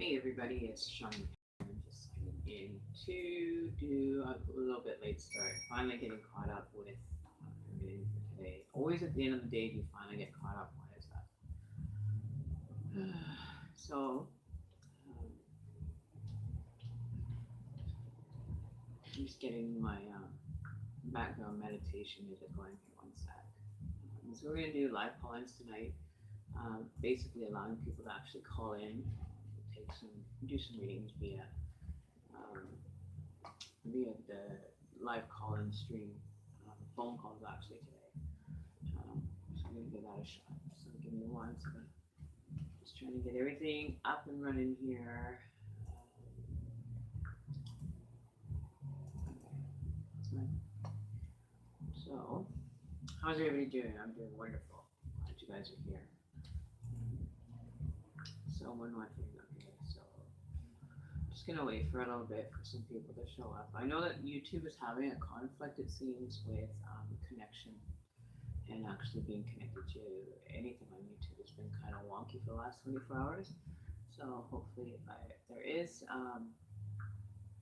Hey everybody, it's Sean. I'm just signing in to do a little bit late start. Finally getting caught up with everything for today. Always at the end of the day, do you finally get caught up? Why is that? So, um, I'm just getting my background meditation music going here. One sec. So we're gonna do live call-ins tonight. Basically allowing people to actually call in, do some readings um, via the live call-in stream. Phone calls actually today. So I'm gonna give that a shot. So give me one second. Just trying to get everything up and running here. So, how's everybody doing? I'm doing wonderful. Glad you guys are here. So one more thing up here. So just gonna wait for a little bit for some people to show up. I know that YouTube is having a conflict, it seems, with connection and actually being connected to anything on YouTube has been kind of wonky for the last 24 hours. So hopefully, if there is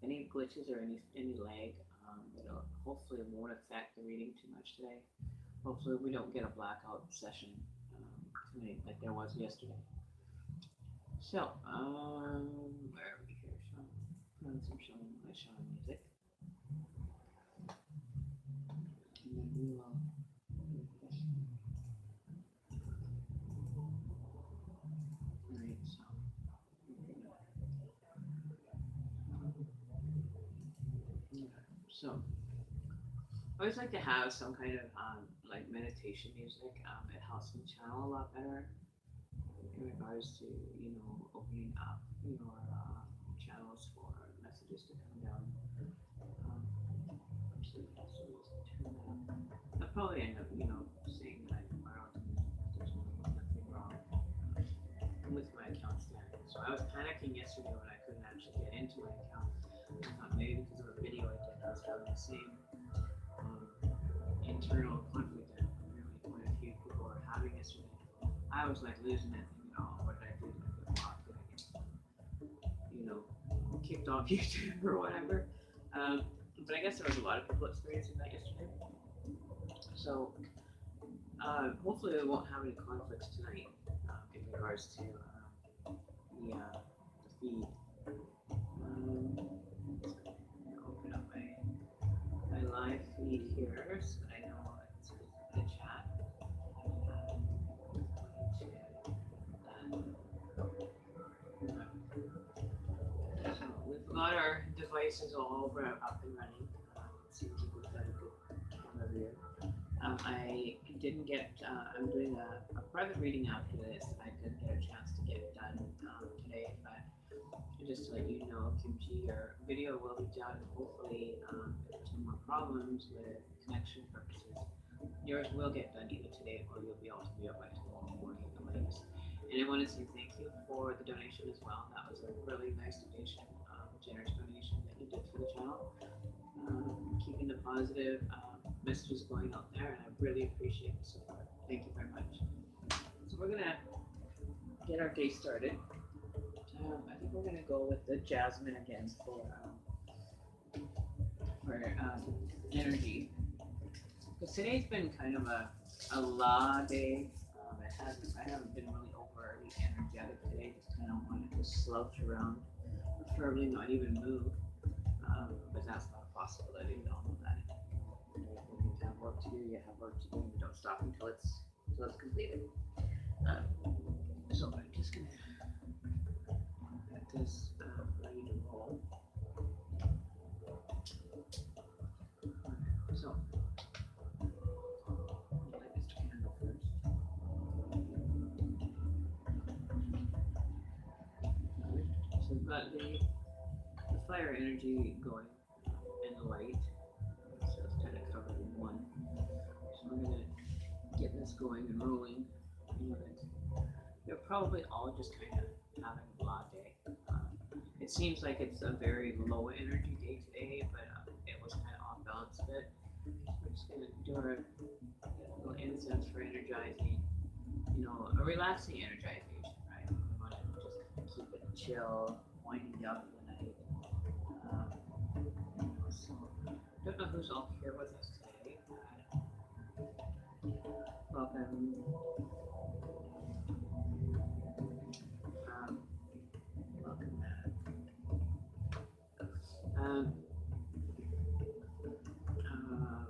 any glitches or any lag, it'll hopefully won't affect the reading too much today. Hopefully, we don't get a blackout session tonight like there was yesterday. So, where are we here? Sean, put on some Sean music. And then we will. Alright, so I always like to have some kind of like meditation music. It helps me channel a lot better in regards to, opening up your channels for messages to come down. So just turn that up. I'll probably end up, saying that I don't there's nothing wrong with my account standing. So I was panicking yesterday when I couldn't actually get into my account. I thought maybe because of a video I did, I was having the same internal conflict that quite a few people were having yesterday. I was like losing it. What did I do? Did I get blocked? Did I get, kicked off YouTube or whatever? But I guess there was a lot of people experiencing that yesterday. So hopefully we won't have any conflicts tonight in regards to the feed. Open up my live feed here so that I know it's the chat. So we've got our devices all over up and running. It seems like we've got a good camera view. I didn't get, I'm doing a private reading after this. I didn't get a chance to get it done today, but just to let you know, Kimchi, your video will be done. Hopefully, if there's no more problems with connection purposes, yours will get done either today or you'll be able to view it by tomorrow morning at the latest. And I want to say thank you for the donation as well. That was a really nice donation, generous donation that you did for the channel. Keeping the positive messages going out there, and I really appreciate the support. Thank you very much. So we're gonna get our day started. I think we're gonna go with the Jasmine again for energy. Because today's been kind of a la day. I haven't been really overly energetic today. Just kind of wanted to slouch around, preferably not even move. But that's not a possibility. We all know that. When you have work to do, you have work to do, and you don't stop until it's completed. So I'm just gonna get this ready to roll. So light this candle first. So we've got the fire energy going and the light. So it's kind of covered in one. So we're gonna get this going and rolling. You're probably all just kind of having a blah day. It seems like it's a very low energy day today, but it was kind of off balance a bit. We're just gonna do our little incense for energizing, a relaxing energization, right? We want to just keep it chill, winding down for the night. So, don't know who's all here with us today. Welcome. Welcome back.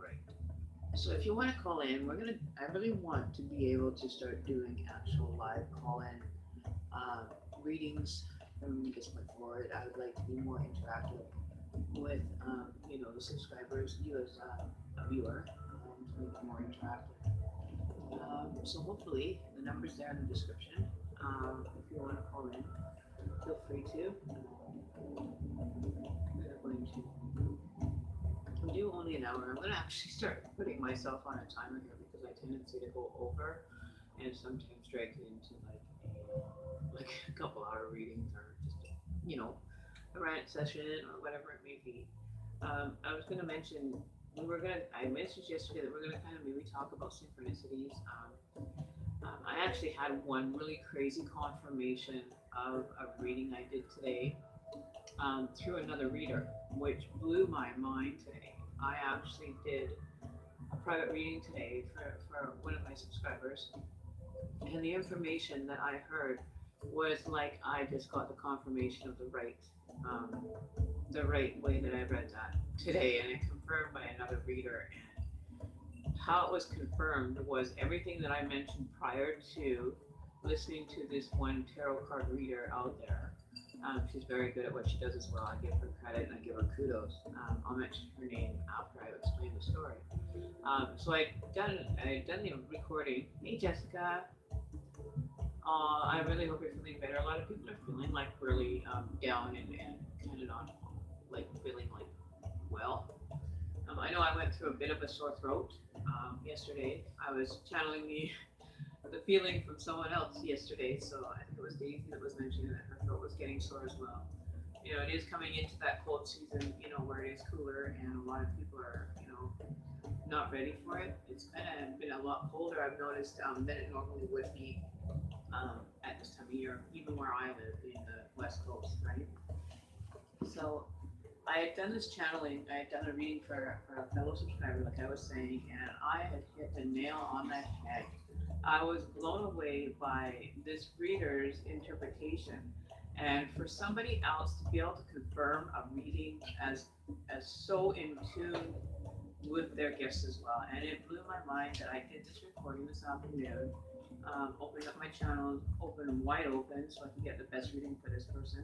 Right. So if you want to call in, I really want to be able to start doing actual live call-in readings from this point forward. I would like to be more interactive with, the subscribers, you as a viewer, to make it more interactive. So hopefully the number's there in the description. If you want to call in, feel free to. We're going to do only an hour. I'm going to actually start putting myself on a timer here because I tendency to go over and sometimes drag it into like a couple hour readings or just a rant session or whatever it may be. I was going to mention I mentioned yesterday that we're going to kind of maybe talk about synchronicities. I actually had one really crazy confirmation of a reading I did today through another reader, which blew my mind today. I actually did a private reading today for one of my subscribers, and the information that I heard was like I just got the confirmation of the right way that I read that today, and it confirmed by another reader. And how it was confirmed was everything that I mentioned prior to listening to this one tarot card reader out there. She's very good at what she does as well. I give her credit and I give her kudos. I'll mention her name after I explain the story. So I'd done the recording. Hey Jessica. I really hope you're feeling better. A lot of people are feeling like really down and kind of not feeling like well. I know I went through a bit of a sore throat yesterday. I was channeling the feeling from someone else yesterday, so I think it was Daisy that was mentioning that her throat was getting sore as well. It is coming into that cold season, where it is cooler and a lot of people are, not ready for it. It's kind of been a lot colder, I've noticed, than it normally would be at this time of year, even where I live in the West Coast, right? So I had done this channeling, I had done a reading for a fellow subscriber, like I was saying, and I had hit the nail on the head. I was blown away by this reader's interpretation, and for somebody else to be able to confirm a reading as so in tune with their gifts as well. And it blew my mind that I did this recording this afternoon, opened up my channel, wide open, so I can get the best reading for this person.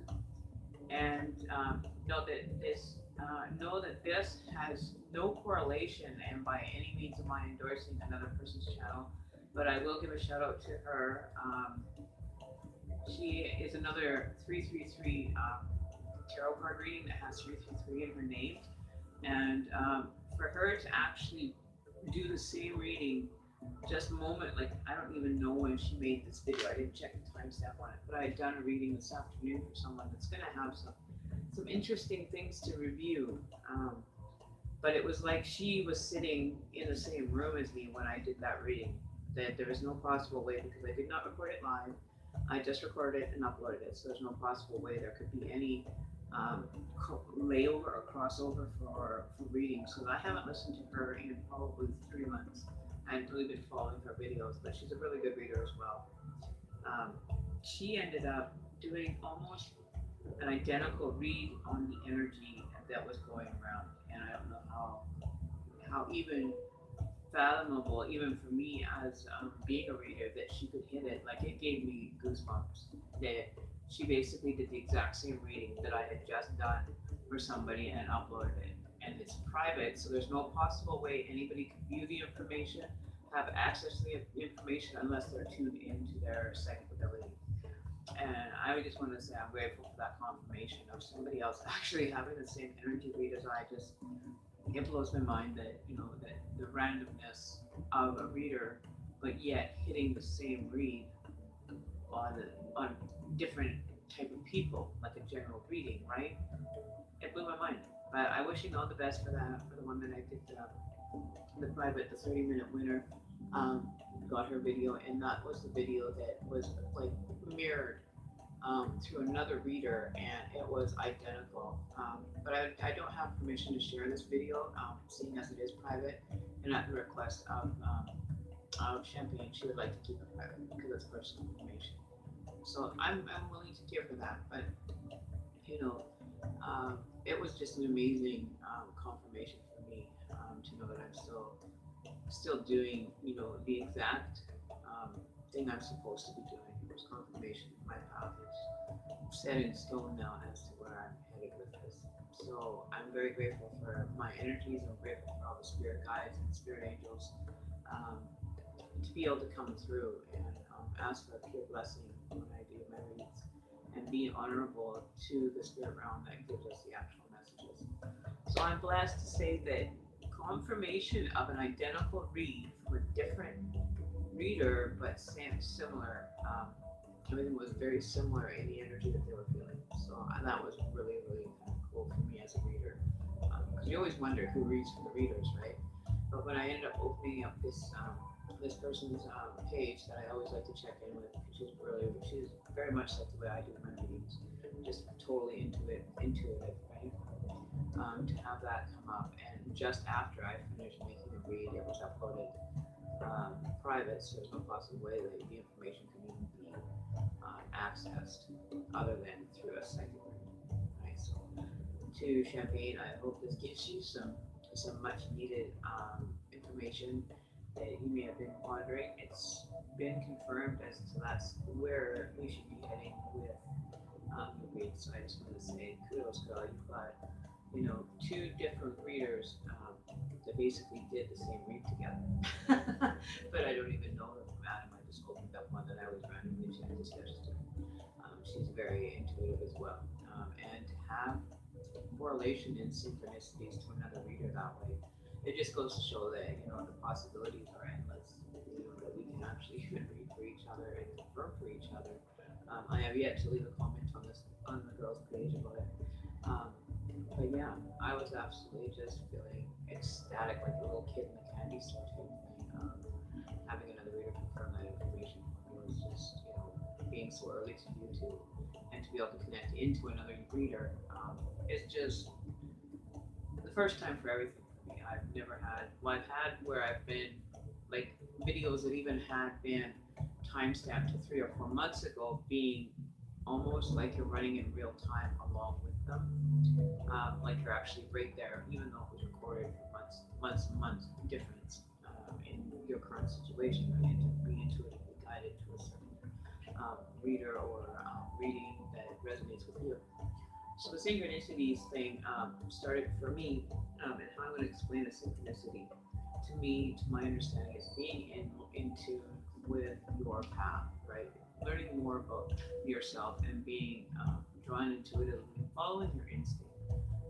And know that this has no correlation, and by any means am I endorsing another person's channel, but I will give a shout out to her. She is another 333 tarot card reading that has 333 in her name, and for her to actually do the same reading just a moment, I don't even know when she made this video. I didn't check the timestamp on it, but I had done a reading this afternoon for someone that's going to have some interesting things to review. But it was like she was sitting in the same room as me when I did that reading. That there was no possible way, because I did not record it live. I just recorded it and uploaded it, so there's no possible way there could be any layover or crossover for reading. So I haven't listened to her in probably 3 months. I hadn't really been following her videos, but she's a really good reader as well. She ended up doing almost an identical read on the energy that was going around, and I don't know how even fathomable, even for me as being a reader, that she could hit it. It gave me goosebumps that she basically did the exact same reading that I had just done for somebody and uploaded it. And it's private, so there's no possible way anybody can view the information, have access to the information, unless they're tuned into their psychic ability. And I just want to say I'm grateful for that confirmation of somebody else actually having the same energy read as I. It blows my mind that that the randomness of a reader, but yet hitting the same read on different type of people, like a general reading, right? It blew my mind. But I wish you all the best for that, for the one that I did the private, the 30-minute winner. Got her video, and that was the video that was mirrored through another reader, and it was identical. But I don't have permission to share this video, seeing as it is private, and at the request of Champagne, she would like to keep it private because it's personal information. So I'm willing to give her that, but you know, it was just an amazing confirmation for me to know that I'm still doing, you know, the exact thing I'm supposed to be doing. It was confirmation my path is set in stone now as to where I'm headed with this. So I'm very grateful for my energies. I'm grateful for all the spirit guides and spirit angels to be able to come through and ask for a pure blessing when I do my reads and be honorable to the spirit realm that gives us the actual messages. So I'm blessed to say that confirmation of an identical read from a different reader, but similar. Everything was very similar in the energy that they were feeling. So that was really, really kind of cool for me as a reader. Because you always wonder who reads for the readers, right? But when I ended up opening up this person's page that I always like to check in with, she's brilliant. She's very much like the way I do my readings, just totally intuitive, right? To have that come up, and just after I finished making the read, it was uploaded private, so there's no possible way that the information can even be accessed other than through a psychic read. Right? So, to Champagne, I hope this gives you some much needed information that you may have been wondering. It's been confirmed as to that's where we should be heading with the read. So I just want to say kudos, girl. You've got, you know, two different readers that basically did the same read together. But I don't even know them from Adam. I just opened up one that I was randomly suggested. She's very intuitive as well. And to have correlation and synchronicities to another reader that way, it just goes to show that, you know, the possibilities are endless. You know, that we can actually even read for each other and confirm for each other. I have yet to leave a comment on the girls' page about it. But yeah, I was absolutely just feeling ecstatic, like a little kid in the candy store type thing. Having another reader confirm that information for me was just, you know, being so early to YouTube and to be able to connect into another reader. It's just the first time for everything for me. I've never had, well, I've had where I've been, like, videos that even had been timestamped to 3 or 4 months ago being almost like you're running in real time along with them. Like you're actually right there, even though it was recorded for months difference in your current situation, right? And to be intuitively guided to a certain reader or reading that resonates with you. So the synchronicities thing started for me, and how I'm going to explain a synchronicity to me, to my understanding, is being in tune with your path, right? Learning more about yourself and being drawn intuitively, following your instinct,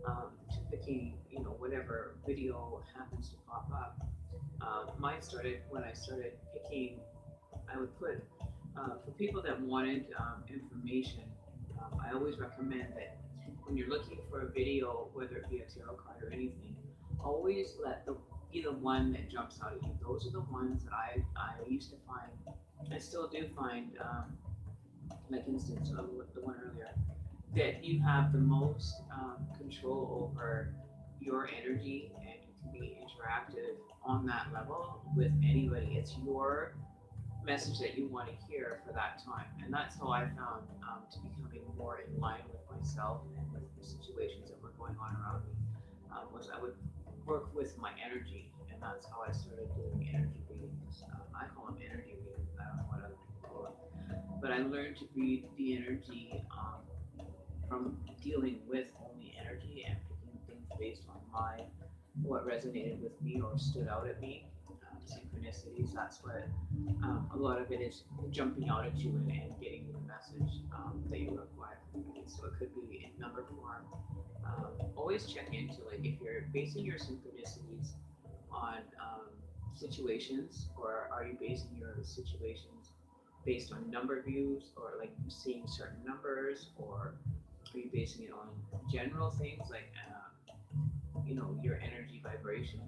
to picking, you know, whatever video happens to pop up. Mine started when I started picking. I would put for people that wanted information. I always recommend that when you're looking for a video, whether it be a tarot card or anything, always be the one that jumps out at you. Those are the ones that I used to find. I still do find, like instance of the one earlier, that you have the most control over your energy and you can be interactive on that level with anybody. It's your message that you want to hear for that time. And that's how I found to becoming more in line with myself and with the situations that were going on around me, was I would work with my energy, and that's how I started doing energy readings. I call them energy readings. I don't know what other people call it. But I learned to read the energy from dealing with only energy and picking things based on what resonated with me or stood out at me. Synchronicities, that's what a lot of it is, jumping out at you and getting you the message that you require. So it could be in number form. Always check into, like, if you're basing your synchronicities on situations, or are you basing your situations based on number views, or like seeing certain numbers, or are you basing it on general things like you know, your energy vibration?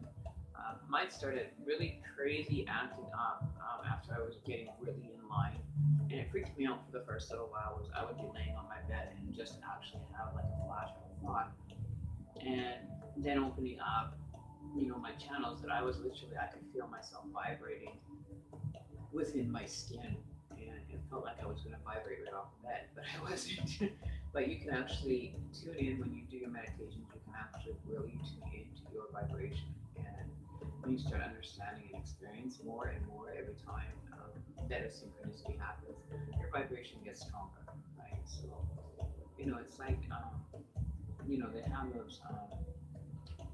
Mine started really crazy acting up after I was getting really in line, and it freaked me out for the first little while. Was I would be laying on my bed and just actually have like a flash of thought, and then opening up, my channels that I was literally I could feel myself vibrating within my skin, and it felt like I was going to vibrate right off the bed, but I wasn't. But you can actually tune in when you do your meditations. You can actually really tune into your vibration, and when you start understanding and experience more and more every time that a synchronicity happens, your vibration gets stronger, right? So it's like they have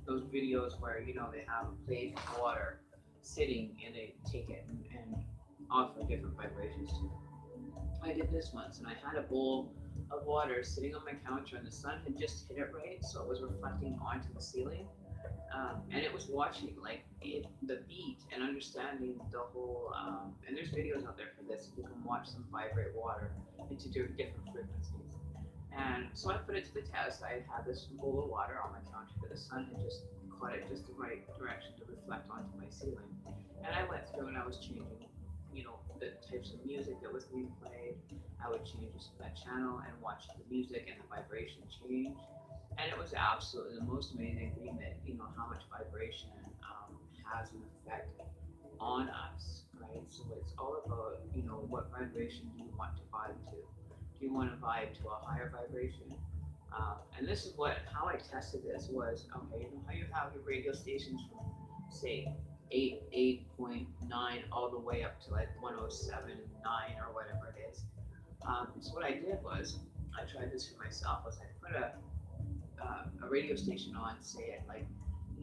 those videos where they have a plate of water sitting and they take it and offer different vibrations to it. I did this once, and I had a bowl of water sitting on my counter, and the sun had just hit it right, so it was reflecting onto the ceiling, and it was watching the beat and understanding the whole. And there's videos out there for this. You can watch them vibrate water into different frequencies. And so I put it to the test. I had this bowl of water on my counter, but the sun had just caught it just the right direction to reflect onto my ceiling. And I went through and I was changing, the types of music that was being played. I would change that channel and watch the music and the vibration change. And it was absolutely the most amazing thing that, how much vibration has an effect on us, right? So it's all about, what vibration do you want to vibe to? Do you want to vibe to a higher vibration? And this is how I tested this was, okay, how you have your radio stations from, say, 8.9 all the way up to like 107.9 or whatever it is. So what I did was, I tried this for myself, was I put a radio station on, say at like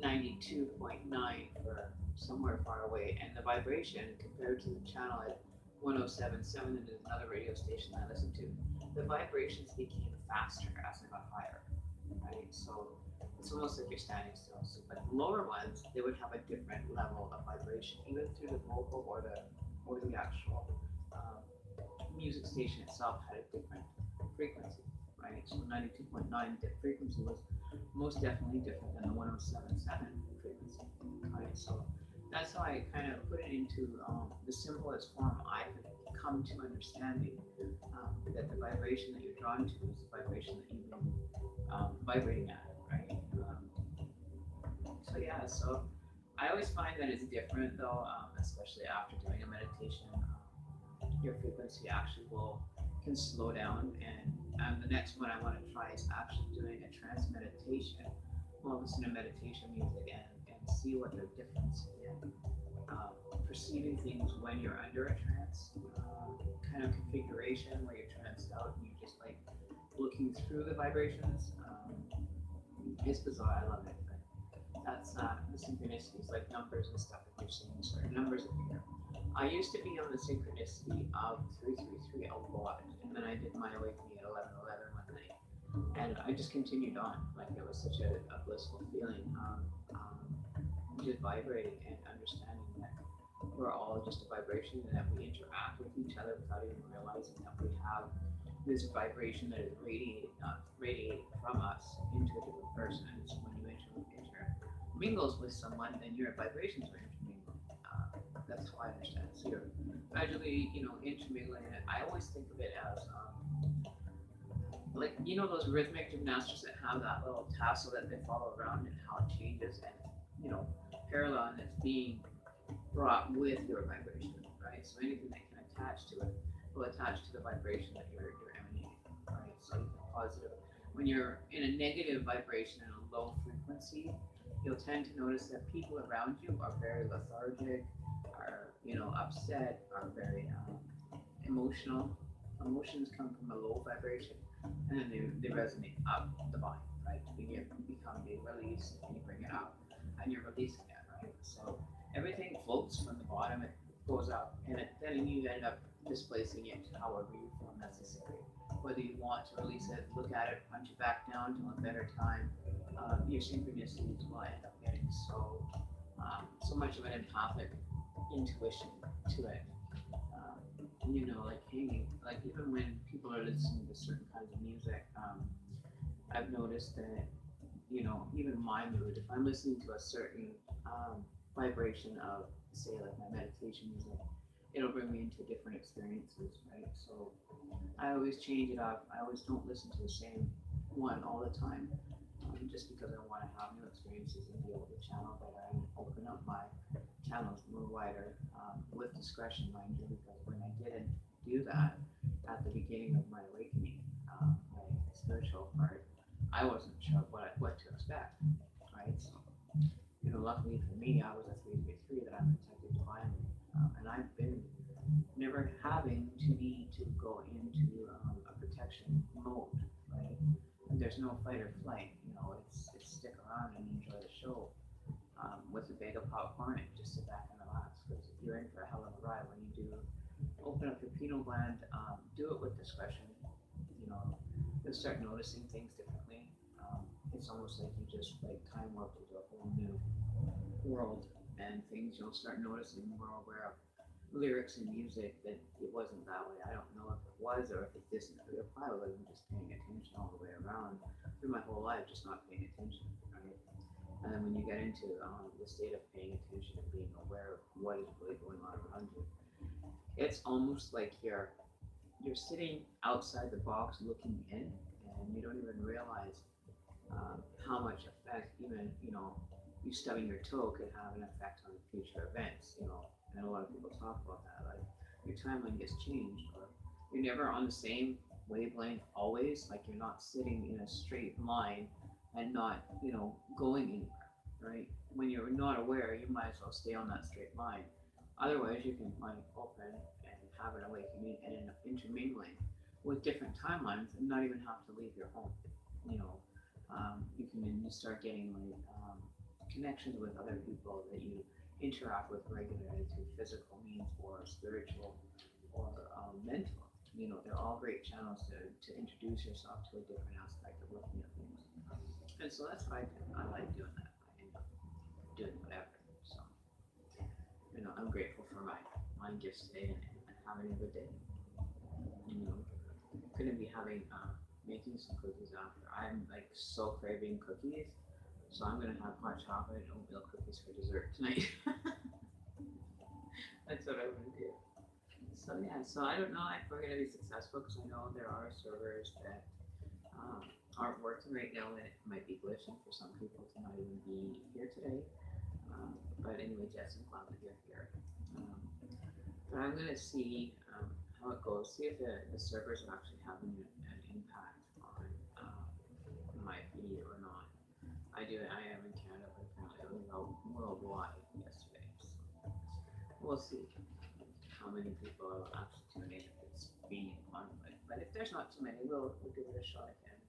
92.9 for somewhere far away, and the vibration compared to the channel at 107.7, and there's another radio station I listened to, the vibrations became faster as I got higher, right? So it's almost like you're standing still. So, but the lower ones, they would have a different level of vibration, even through the vocal or the actual music station itself had a different frequency, right? So 92.9 frequency was most definitely different than the 107.7 frequency, right? So that's how I kind of put it into the simplest form I could come to understanding that the vibration that you're drawn to is the vibration that you've been vibrating at, right? So I always find that it's different though, especially after doing a meditation. Your frequency actually can slow down, and the next one I want to try is actually doing a trance meditation. Well, listen to meditation music and see what the difference in perceiving things when you're under a trance kind of configuration where you're tranced out and you're just like looking through the vibrations. It's bizarre, I love it. But that's the synchronicities, like numbers and stuff that you're seeing, certain numbers appear. I used to be on the synchronicity of 333 a lot, and then I did my awakening at 11:11 one night, and I just continued on. Like it was such a blissful feeling, just vibrating and understanding that we're all just a vibration and that we interact with each other without even realizing that we have this vibration that is radiating from us into a different person. And so when you intermingles with someone, then your vibrations are intermingled. That's how I understand it. So you're gradually, intermingling it. I always think of it as like those rhythmic gymnastics that have that little tassel that they follow around and how it changes and parallel, and it's being brought with your vibration, right? So anything that can attach to it will attach to the vibration that you're emanating, right? So you can positive. When you're in a negative vibration and a low frequency, you'll tend to notice that people around you are very lethargic, are upset, are very emotional. Emotions come from a low vibration, and then they resonate up the body, right? You become being released, and you bring it up, and you're releasing it, right? So everything floats from the bottom, it goes up, and then you end up displacing it however you feel necessary. Whether you want to release it, look at it, punch it back down to a better time, your synchronicities will end up getting so much of an empathic intuition to it. Like hanging, like even when people are listening to certain kinds of music, I've noticed that, even my mood, if I'm listening to a certain vibration of, say, like my meditation music, it'll bring me into different experiences, right? So I always change it up. I always don't listen to the same one all the time, just because I want to have new experiences and be able to channel better and open up my channels more wider, with discretion, mind you, because when I didn't do that at the beginning of my awakening, my spiritual part, I wasn't sure what to expect, right? So, luckily for me, I was a 333 that I'm protected divinely, and I've been never having to need to go into a protection mode, right? And there's no fight or flight, it's stick around and enjoy the show, with a bag of popcorn and just sit back and relax. Because if you're in for a hell of a ride when you do open up your pineal gland, do it with discretion. You'll start noticing things differently. It's almost like you just like time warped into a whole new world, and things you'll start noticing more aware of lyrics and music that it wasn't that way. I don't know if it was or if it isn't. It probably wasn't just paying attention all the way around through my whole life, just not paying attention, right? And then when you get into the state of paying attention and being aware of what is really going on around you, it's almost like you're sitting outside the box looking in, and you don't even realize how much effect even you stubbing your toe could have an effect on future events. And a lot of people talk about that, like your timeline gets changed, or you're never on the same wavelength always. Like you're not sitting in a straight line and not going anywhere, right? When you're not aware, you might as well stay on that straight line. Otherwise, you can like open and have an awakening and an intermingling with different timelines and not even have to leave your home. You start getting like connections with other people that you interact with regularly through physical means or spiritual or mental. They're all great channels to introduce yourself to a different aspect of looking at things. And so that's why I like doing that. I end up doing whatever. So, I'm grateful for my gifts today and having a good day. Couldn't be having making some cookies after. I'm like so craving cookies, so I'm gonna have hot chocolate and oatmeal cookies for dessert tonight. That's what I'm gonna do. So yeah, so I don't know if we're gonna be successful, because I know there are servers that aren't working right now, and it might be glitching for some people to not even be here today. But anyway, Jess, I'm glad that you're here. But I'm gonna see how it goes. See if the servers are actually having an impact on my feed or not. I am in Canada, but apparently it was worldwide yesterday. So we'll see how many people are actually tuning in if it's being on. But if there's not too many, we'll give it a shot again.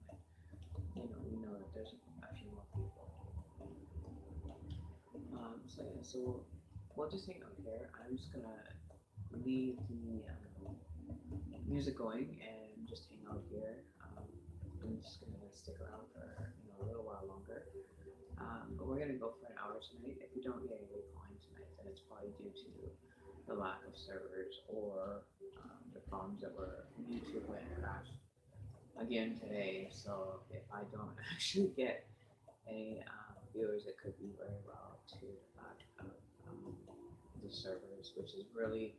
But, we know that there's a few more people. So yeah, so we'll just hang out here. I'm just gonna leave the music going and just hang out here. I'm just gonna stick around for a little while longer. But we're gonna go for an hour tonight. If you don't get any calling tonight, then it's probably due to the lack of servers or the problems that were YouTube went and crashed again today. So if I don't actually get any viewers, it could be very well to the fact of the servers, which is really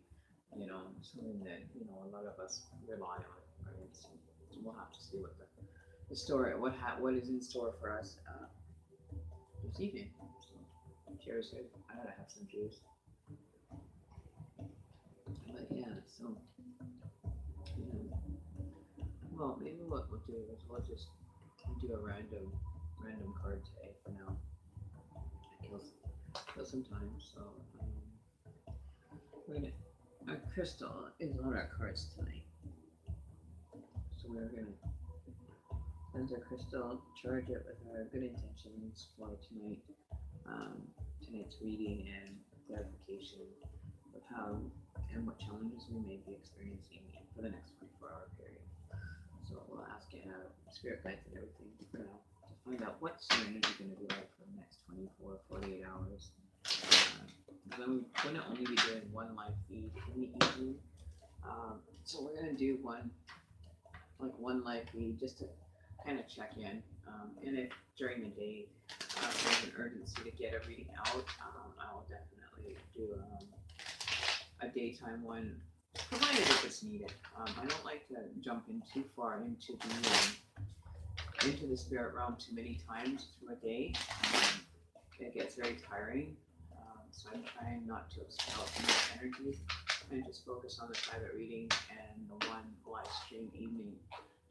something that a lot of us rely on, right? So we'll have to see what the story, what is in store for us this evening. So cheers, here. I gotta have some juice. But yeah, so well, maybe what we'll do is we'll just do a random card today for now. Kill some time. So our crystal is on our cards tonight. So we're gonna cleanse our crystal, charge it with our good intentions for tonight's reading and clarification of how and what challenges we may be experiencing for the next 24-hour period. So we'll ask spirit guides and everything to find out what serenity is going to be like for the next 48 hours. Then we're going to only be doing one live feed in the evening. So we're going to do one live feed just to kind of check in. And if during the day there's an urgency to get a reading out, I will definitely do a daytime one, provided if it's needed. I don't like to jump in too far into the spirit realm too many times through a day. It gets very tiring. So I'm trying not to expel too much energy and just focus on the private reading and the one live stream evening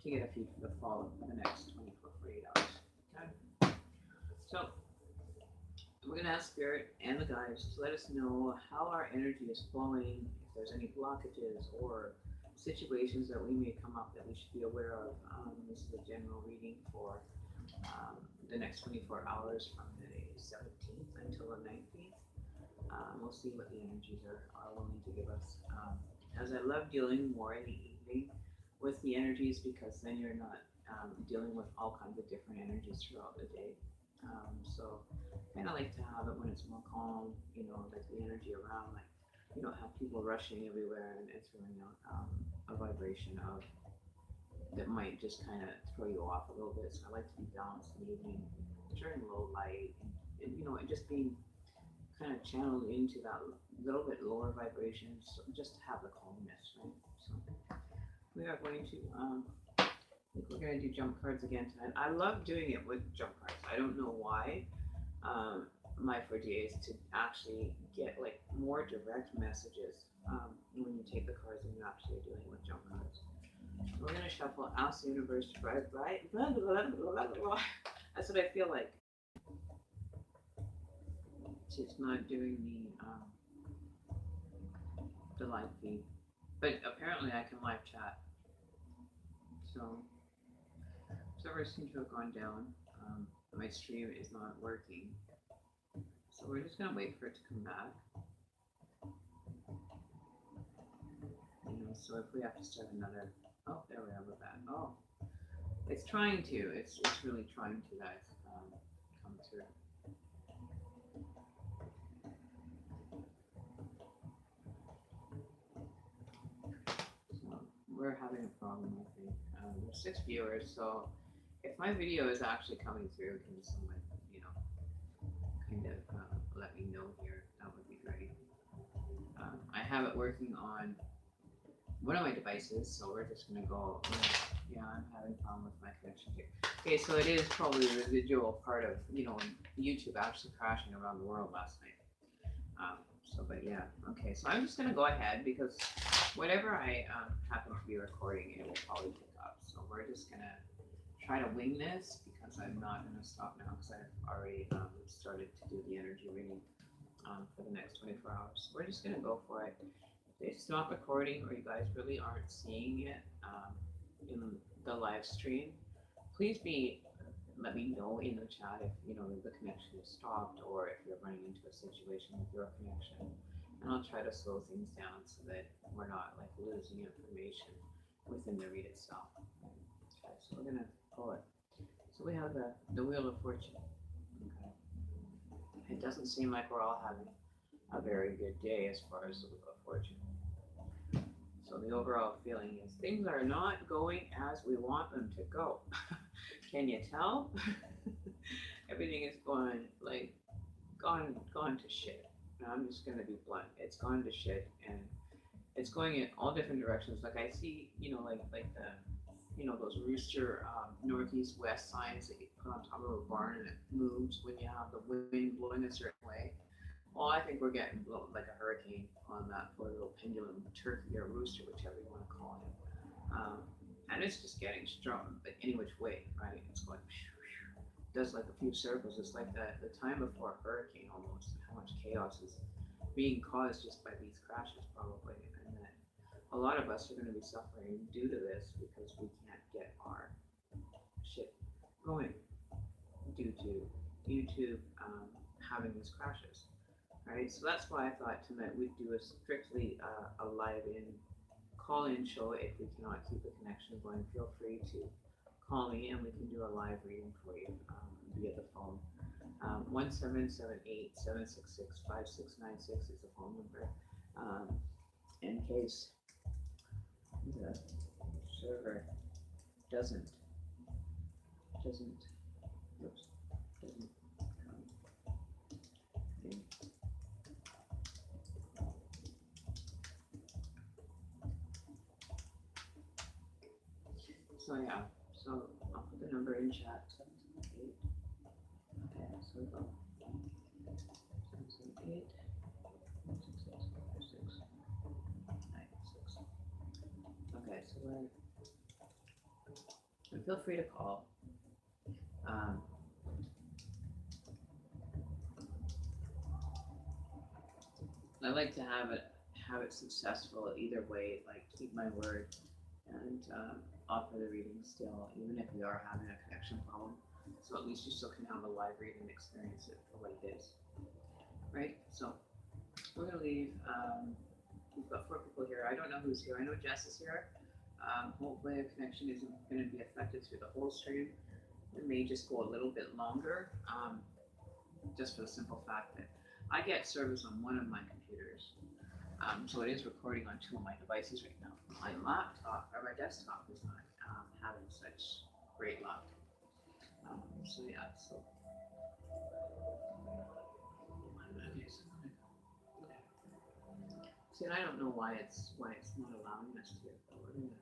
to get a feel for the fall of the next 24, 48 hours. Okay. So we're going to ask Spirit and the guides to let us know how our energy is flowing, if there's any blockages or situations that we may come up that we should be aware of. This is a general reading for the next 24 hours from the 17th until the 19th. We'll see what the energies are willing to give us. As I love dealing more in the evening with the energies, because then you're not dealing with all kinds of different energies throughout the day. So kind of like to have it when it's more calm, like the energy around, like you don't have people rushing everywhere and throwing out a vibration of that might just kind of throw you off a little bit. So I like to be balanced in the evening, during low light, and just being kind of channeled into that little bit lower vibrations, just to have the calmness, right? So we are going to, I think we're going to do jump cards again tonight. I love doing it with jump cards. I don't know why. My forte is to actually get like more direct messages when you take the cards and you're actually doing it with jump cards. We're going to shuffle, ask the universe to blah, blah, blah, blah, blah. That's what I feel like. It's not doing the live feed, but apparently I can live chat. So servers seem to have gone down. My stream is not working, so we're just gonna wait for it to come back. So if we have to start another, oh, there we are, we're back. Oh, it's trying to. It's really trying to, guys, come through. We're having a problem, I think. There's 6 viewers, so if my video is actually coming through, can someone, kind of let me know here? That would be great. I have it working on one of my devices, so we're just gonna go. Yeah, I'm having a problem with my connection here. Okay, so it is probably the residual part of YouTube actually crashing around the world last night. But yeah, okay, so I'm just gonna go ahead because whatever I happen to be recording, it will probably pick up. So we're just gonna try to wing this because I'm not gonna stop now because I've already started to do the energy reading for the next 24 hours. We're just gonna go for it. If it's not recording or you guys really aren't seeing it in the live stream, please let me know in the chat if the connection is stopped or if you're running into a situation with your connection, and I'll try to slow things down so that we're not like losing information within the read itself. Okay, so we're gonna pull it. So we have the Wheel of Fortune. Okay, it doesn't seem like we're all having a very good day as far as the Wheel of Fortune. So the overall feeling is things are not going as we want them to go. Can you tell? Everything is going gone to shit. Now I'm just gonna be blunt. It's gone to shit, and it's going in all different directions. Like I see, like the, those rooster northeast west signs that you put on top of a barn and it moves when you have the wind blowing a certain way. Well, I think we're getting blown like a hurricane on that poor little pendulum turkey or rooster, whichever you want to call it. And it's just getting strong, but any which way, right? It's going, does like a few circles. It's like the time before a hurricane almost, how much chaos is being caused just by these crashes probably. And that a lot of us are going to be suffering due to this because we can't get our shit going due to YouTube having these crashes. Right, so that's why I thought tonight we'd do a strictly a live-in call-in show. If we cannot keep a connection going, feel free to call me and we can do a live reading for you via the phone. 1778-766-5696 is the phone number. In case the server doesn't doesn't, oops, doesn't come in. So yeah, so I'll put the number in chat, 778. Okay, so we go 778 666 96. Okay, so we're, and feel free to call. I like to have it successful either way, like keep my word and offer the reading still, even if we are having a connection problem. So at least you still can have a live reading and experience it for what it is, right? So we're gonna leave. We've got 4 people here. I don't know who's here. I know Jess is here. Hopefully the connection isn't going to be affected through the whole stream. It may just go a little bit longer, just for the simple fact that I get service on one of my computers. So it is recording on 2 of my devices right now. My laptop, or my desktop, is not having such great luck. So yeah, so. Okay, so see, and I don't know why it's not allowing us to, but we're gonna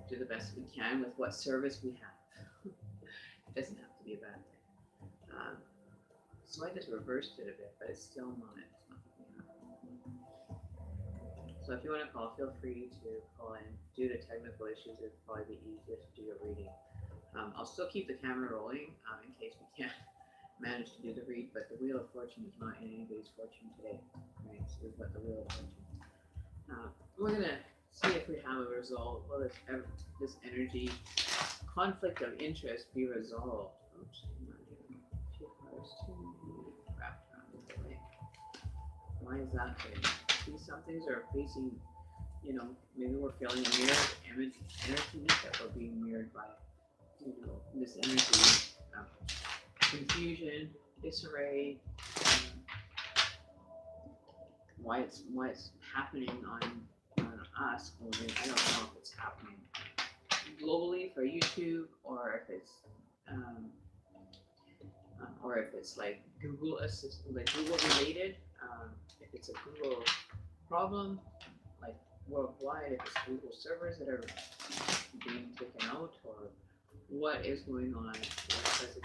do the best we can with what service we have. It doesn't have to be a bad thing. So I just reversed it a bit, but it's still not. It's not picking up. So if you want to call, feel free to call in. Due to technical issues, it'd probably be easier to do a reading. I'll still keep the camera rolling in case we can't manage to do the read, but the Wheel of Fortune is not in anybody's fortune today, right? So we've got the Wheel of Fortune. We're gonna see if we have a result. Will this energy conflict of interest be resolved? Oops, I'm not doing a few cards too wrapped around the way. Why is that thing? See, some things are facing, you know, maybe we're feeling a mirrored energy that we're being mirrored by, you know, this energy. Confusion, disarray, why it's happening on us only. I don't know if it's happening globally for YouTube or if it's like Google assistant, like Google related. If it's a Google problem, like worldwide, if it's Google servers that are being taken out, or what is going on, because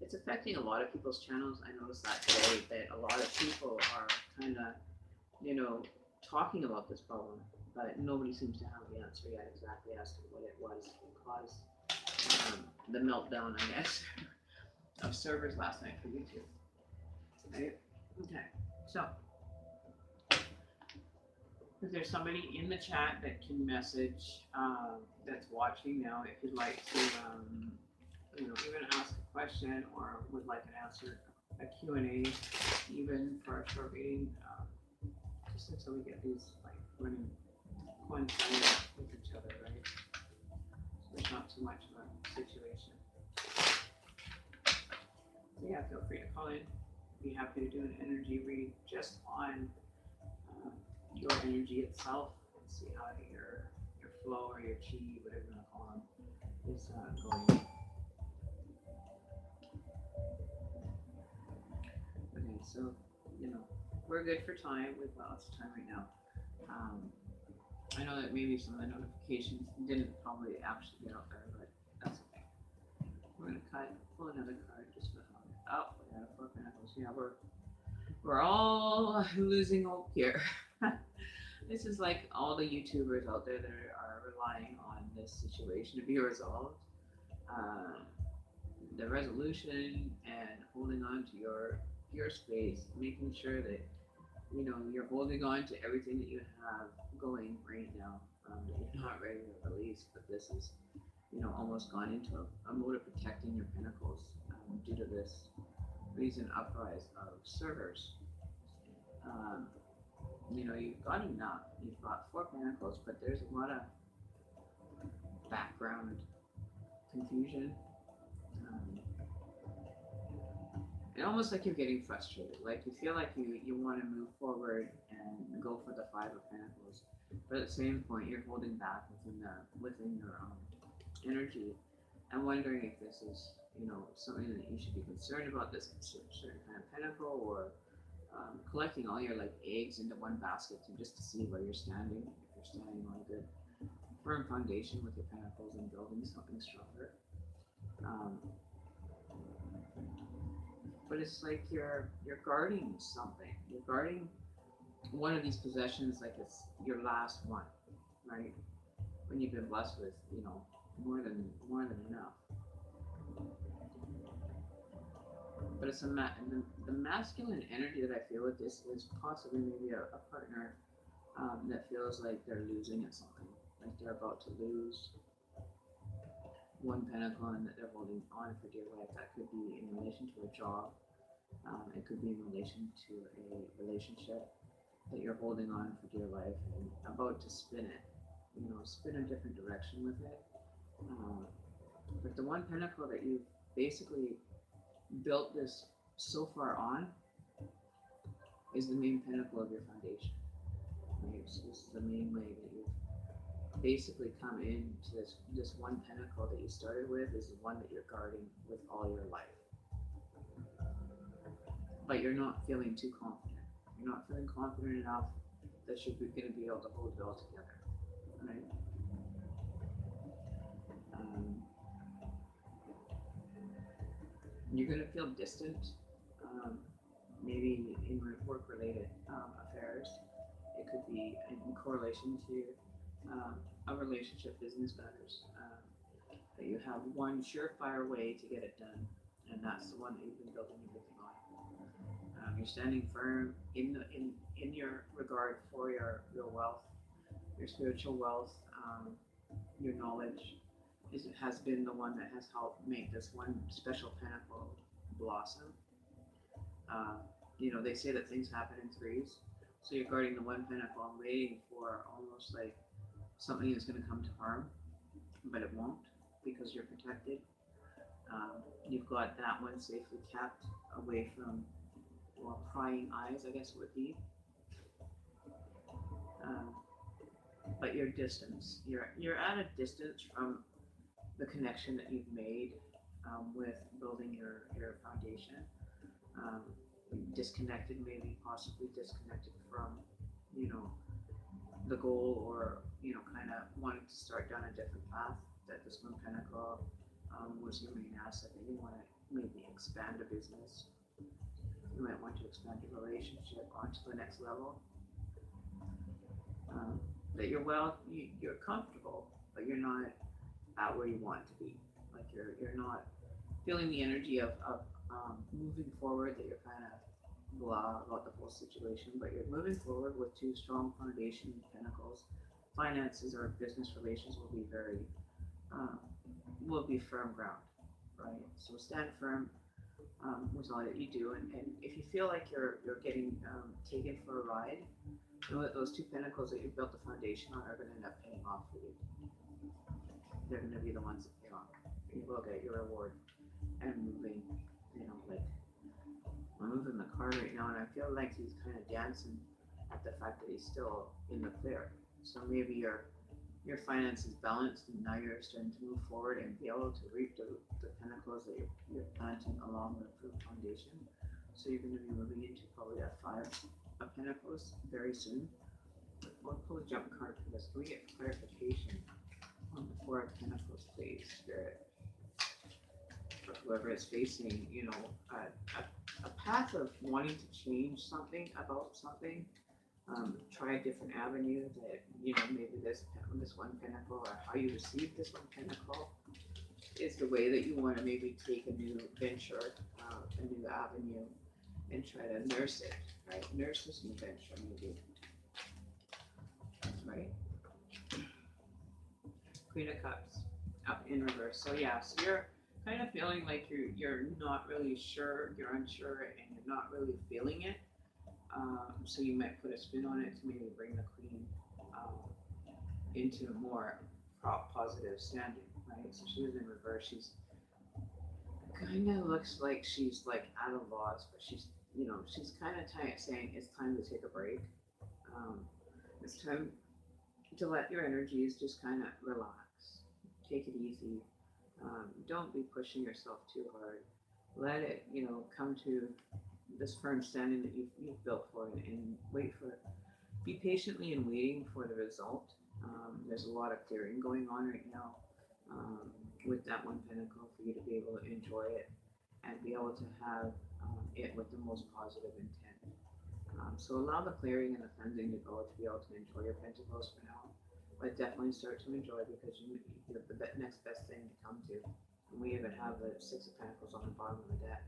it's affecting a lot of people's channels. I noticed that today, that a lot of people are kind of, you know, talking about this problem, but nobody seems to have the answer yet exactly as to what it was that caused the meltdown, I guess, of servers last night for YouTube. Right? Okay, so if there's somebody in the chat that can message, that's watching now, if you'd like to, you know, even ask a question or would like an answer, a Q&A, even for a short reading, just until we get these like running coincident with each other, right? So there's not too much of a situation. So yeah, feel free to call in. Be happy to do an energy reading just on your energy itself and see how your flow or your chi, whatever you want to call them, is going. Okay, so, you know, we're good for time. We've got lots of time right now. I know that maybe some of the notifications didn't probably actually get out there, but that's okay. We're going to pull another card just for fun. Oh, we got a 4 Pentacles. Yeah, we're all losing hope here. This is like all the YouTubers out there that are relying on this situation to be resolved. The resolution and holding on to your space, making sure that, you know, you're holding on to everything that you have going right now, that you're not ready to release, but this is, you know, almost gone into a mode of protecting your pentacles due to this recent uprise of servers. You know, you've got enough. You've got 4 Pentacles, but there's a lot of background confusion. And almost like you're getting frustrated. Like you feel like you want to move forward and go for the 5 of Pentacles, but at the same point you're holding back within your energy. I'm wondering if this is, something that you should be concerned about, this certain kind of pentacle, or collecting all your like eggs into one basket just to see where you're standing. If you're standing on a good, firm foundation with your pentacles and building something stronger. But it's like you're guarding something. You're guarding one of these possessions like it's your last one, right? When you've been blessed with, more than enough. But it's the masculine energy that I feel with this is possibly maybe a partner that feels like they're losing at something, like they're about to lose one pentacle and that they're holding on for dear life. That could be in relation to a job. It could be in relation to a relationship that you're holding on for dear life and about to spin it, spin a different direction with it. But the one pentacle that you've basically built this so far on is the main pinnacle of your foundation. Right? So this is the main way that you've basically come into this one pinnacle that you started with is the one that you're guarding with all your life. But you're not feeling too confident. You're not feeling confident enough that you're going to be able to hold it all together. Right? You're going to feel distant, maybe in work-related affairs. It could be in correlation to a relationship, business matters. That you have one surefire way to get it done, and that's the one that you've been building everything on. You're standing firm in your regard for your wealth, your spiritual wealth, your knowledge. Has been the one that has helped make this one special pinnacle blossom. They say that things happen in threes. So you're guarding the one pinnacle and waiting for almost like something is going to come to harm, but it won't because you're protected. You've got that one safely kept away from, prying eyes, I guess it would be. But your distance, you're at a distance from the connection that you've made with building your foundation. Disconnected, maybe possibly disconnected from, the goal, or, kind of wanting to start down a different path. That this one pinnacle was your main asset, that you want to maybe expand a business. You might want to expand your relationship onto the next level. That you're comfortable, but you're not at where you want to be. Like you're not feeling the energy of moving forward, that you're kind of blah about the whole situation, but you're moving forward with two strong foundation pinnacles. Finances or business relations will be will be firm ground, right? So stand firm with all that you do, and if you feel like you're getting taken for a ride, know that those two pinnacles that you built the foundation on are going to end up paying off for you. They're going to be the ones that pay off. You will get your reward. And moving, like I'm moving the car right now, and I feel like he's kind of dancing at the fact that he's still in the clear. So maybe your finance is balanced, and now you're starting to move forward and be able to reap the pinnacles that you're planting along the approved foundation. So you're going to be moving into probably a 5 of Pentacles very soon. We'll pull a jump card for this. Can we get clarification on the 4 of Pentacles, please, Spirit? For whoever is facing, a path of wanting to change something about something, try a different avenue that, maybe this one pentacle, or how you receive this one pentacle is the way that you want to maybe take a new venture, a new avenue, and try to nurse it, right? Nurse this new venture, maybe. Right? Queen of Cups, up in reverse. So yeah, so you're kind of feeling like you're not really sure, you're unsure, and you're not really feeling it. So you might put a spin on it to maybe bring the Queen into a more positive standing, right? So she was in reverse. She's kind of looks like she's like at a loss, but she's kind of saying it's time to take a break. It's time to let your energies just kind of relax, take it easy. Don't be pushing yourself too hard. Let it, come to this firm standing that you've built for it, and wait for it. Be patiently and waiting for the result. There's a lot of clearing going on right now um, with that one pentacle for you to be able to enjoy it and be able to have it with the most positive intent. So allow the clearing and the cleansing to go to be able to enjoy your pentacles for now, but definitely start to enjoy because you're the next best thing to come to. And we even have the Six of Pentacles on the bottom of the deck.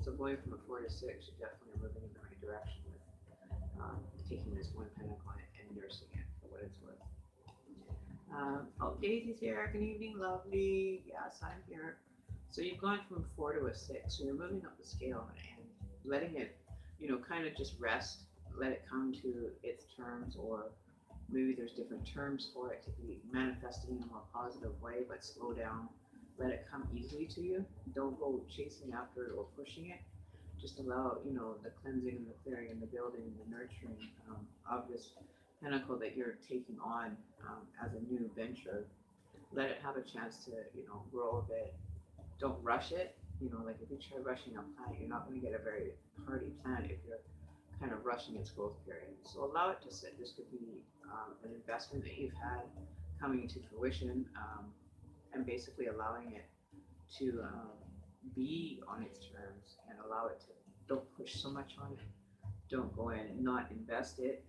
So going from a 4 to 6, you definitely are moving in the right direction with taking this one pentacle and nursing it for what it's worth. Oh, Daisy's here. Good evening, lovely. Yes, I'm here. So you've gone from 4 to a 6. So you're moving up the scale and letting it, kind of just rest. Let it come to its terms, or maybe there's different terms for it to be manifesting in a more positive way, but slow down. Let it come easily to you. Don't go chasing after it or pushing it. Just allow, the cleansing and the clearing and the building and the nurturing of this pentacle that you're taking on as a new venture. Let it have a chance to, grow a bit. Don't rush it. Like if you try rushing a plant, you're not going to get a very hardy plant if you're kind of rushing its growth period. So allow it to sit. This could be an investment that you've had coming to fruition, and basically allowing it to be on its terms and allow it to, don't push so much on it. Don't go in and not invest it.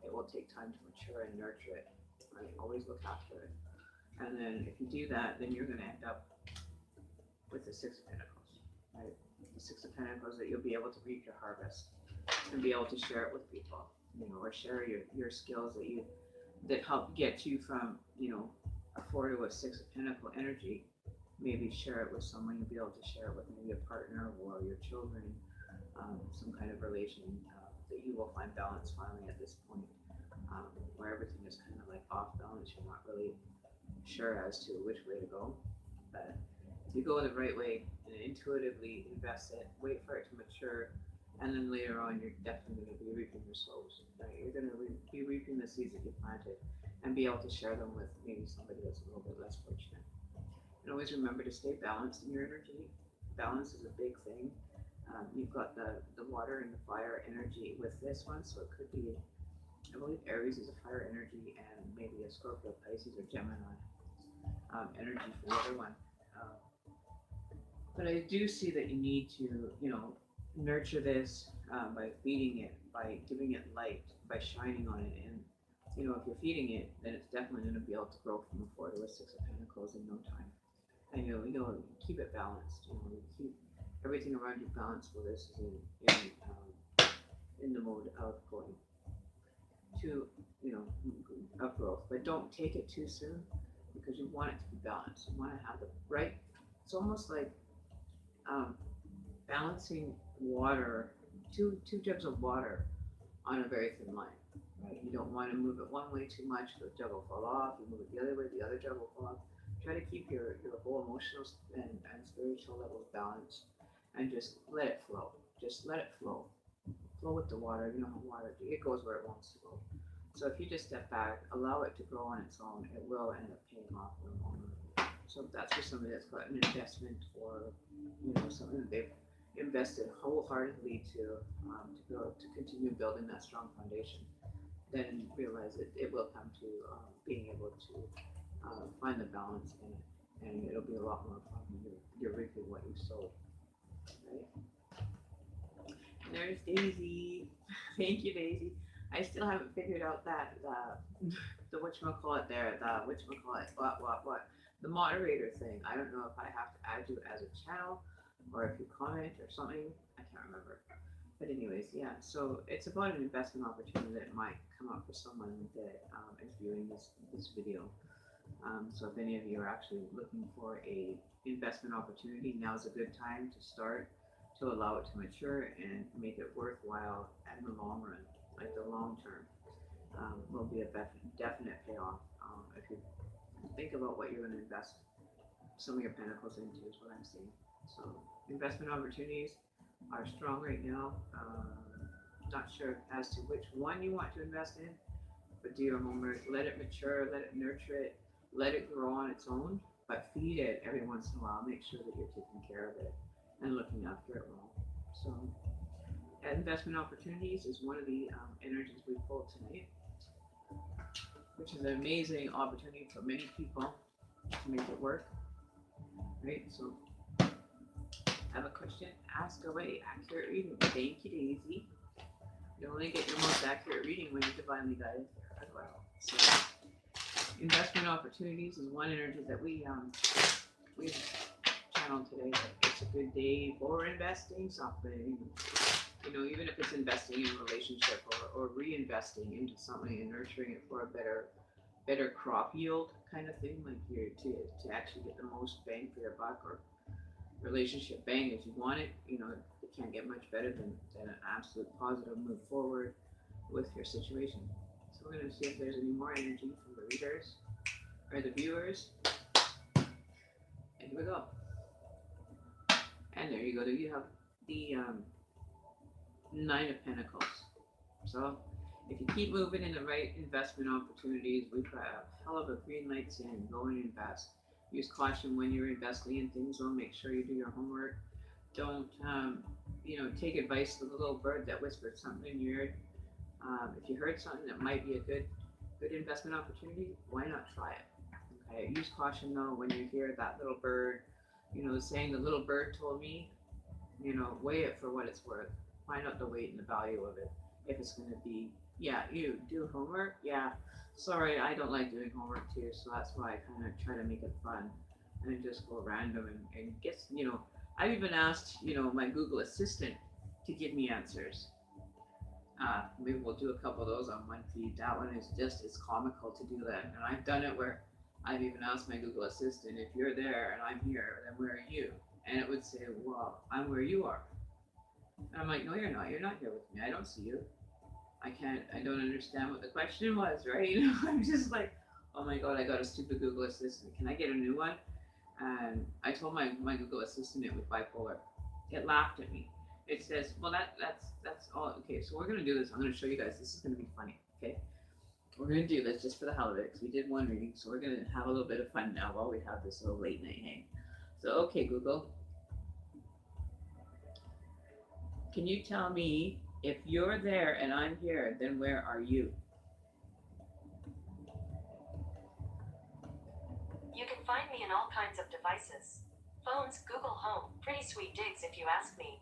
It will take time to mature and nurture it. Right? Always look after it. And then if you do that, then you're going to end up with the Six of Pentacles, right? The Six of Pentacles, that you'll be able to reap your harvest and be able to share it with people, or share your skills that help get you from, a 4 to a 6 of Pentacle energy. Maybe share it with someone. You'll be able to share it with maybe a partner or your children, some kind of relation that you will find balance finally at this point, where everything is kind of like off balance. You're not really sure as to which way to go, but if you go the right way and intuitively invest it, wait for it to mature, and then later on you're definitely going to be reaping your souls. Right? You're going to be reaping the seeds that you planted and be able to share them with maybe somebody that's a little bit less fortunate. And always remember to stay balanced in your energy. Balance is a big thing. You've got the water and the fire energy with this one, so it could be, I believe Aries is a fire energy, and maybe a Scorpio, Pisces, or Gemini energy for the other one. But I do see that you need to, nurture this by feeding it, by giving it light, by shining on it. And, if you're feeding it, then it's definitely going to be able to grow from a 4 to a 6 of Pentacles in no time. And, keep it balanced. Keep everything around you balanced. Well, this is in the mode of going to, of growth. But don't take it too soon, because you want it to be balanced. You want to have the right. It's almost like balancing water, two jugs of water on a very thin line, right? You don't want to move it one way too much, the jug will fall off. You move it the other way, the other jug will fall off. Try to keep your whole emotional and spiritual levels balanced, and just let it flow. Just let it flow. Flow with the water. You know how water, it goes where it wants to go. So if you just step back, allow it to grow on its own, it will end up paying off in the long run. So that's for somebody that's got an investment, or something that they've invested wholeheartedly to continue building that strong foundation. Then realize it will come to being able to find the balance in it, and it'll be a lot more fun when you're reaping what you sowed. Right? And there's Daisy. Thank you, Daisy. I still haven't figured out that the whatchamacallit there, what the moderator thing. I don't know if I have to add you as a channel, or if you comment or something. I can't remember. But anyways, yeah. So it's about an investment opportunity that might come up for someone that is viewing this video. So if any of you are actually looking for a investment opportunity, now's a good time to start, to allow it to mature and make it worthwhile in the long run. Like the long term will be a definite payoff if you think about what you're going to invest some of your pentacles into, is what I'm seeing. So investment opportunities are strong right now. Not sure as to which one you want to invest in, but do your homework, let it mature, let it nurture it, let it grow on its own, but feed it every once in a while. Make sure that you're taking care of it and looking after it well. So, investment opportunities is one of the energies we pulled tonight, which is an amazing opportunity for many people to make it work. Right? So, have a question? Ask away. Accurate reading. Thank you, Daisy. You only get your most accurate reading when you're divinely guided as well. So, investment opportunities is one energy that we channeled today. It's a good day for investing something. You know, even if it's investing in a relationship or reinvesting into something and nurturing it for a better crop yield kind of thing, like you're to actually get the most bang for your buck or relationship bang if you want it. You know, it can't get much better than an absolute positive move forward with your situation. So we're going to see if there's any more energy from the readers or the viewers. And here we go. And there you go. There you have the Nine of Pentacles. So if you keep moving in the right investment opportunities, we've got a hell of a green light saying go and invest. Use caution when you're investing in things. So make sure you do your homework. Don't, take advice from the little bird that whispered something in your ear. If you heard something that might be a good investment opportunity, why not try it? Okay. Use caution though when you hear that little bird, saying the little bird told me, weigh it for what it's worth. Find out the weight and the value of it. If it's going to be, you do homework. Yeah, sorry, I don't like doing homework too, so that's why I kind of try to make it fun and just go random and guess, I've even asked, my Google Assistant to give me answers. Maybe we'll do a couple of those on one feed. That one is just as comical to do that. And I've done it where I've even asked my Google Assistant, if you're there and I'm here, then where are you? And it would say, well, I'm where you are. And I'm like, no, you're not. You're not here with me. I don't see you. I don't understand what the question was, right? I'm just like, oh my God, I got a stupid Google Assistant. Can I get a new one? And I told my Google Assistant it was bipolar. It laughed at me. It says, well, that's all. Okay, so we're going to do this. I'm going to show you guys. This is going to be funny, okay? We're going to do this just for the hell of it because we did one reading. So we're going to have a little bit of fun now while we have this little late night hang. So, okay, Google. Can you tell me if you're there and I'm here, then where are you? You can find me in all kinds of devices. Phones, Google Home, pretty sweet digs if you ask me.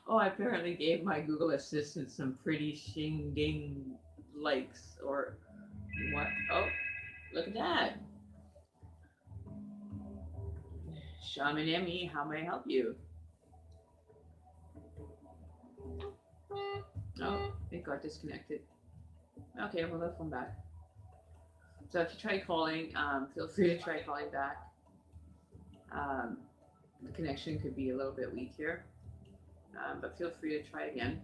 Oh, I apparently gave my Google Assistant some pretty shing-ding likes or what? Oh, look at that. Shaman Emme, how may I help you? Oh, it got disconnected. Okay, we'll let phone back. So if you try calling, feel free to try calling back. The connection could be a little bit weak here, but feel free to try again.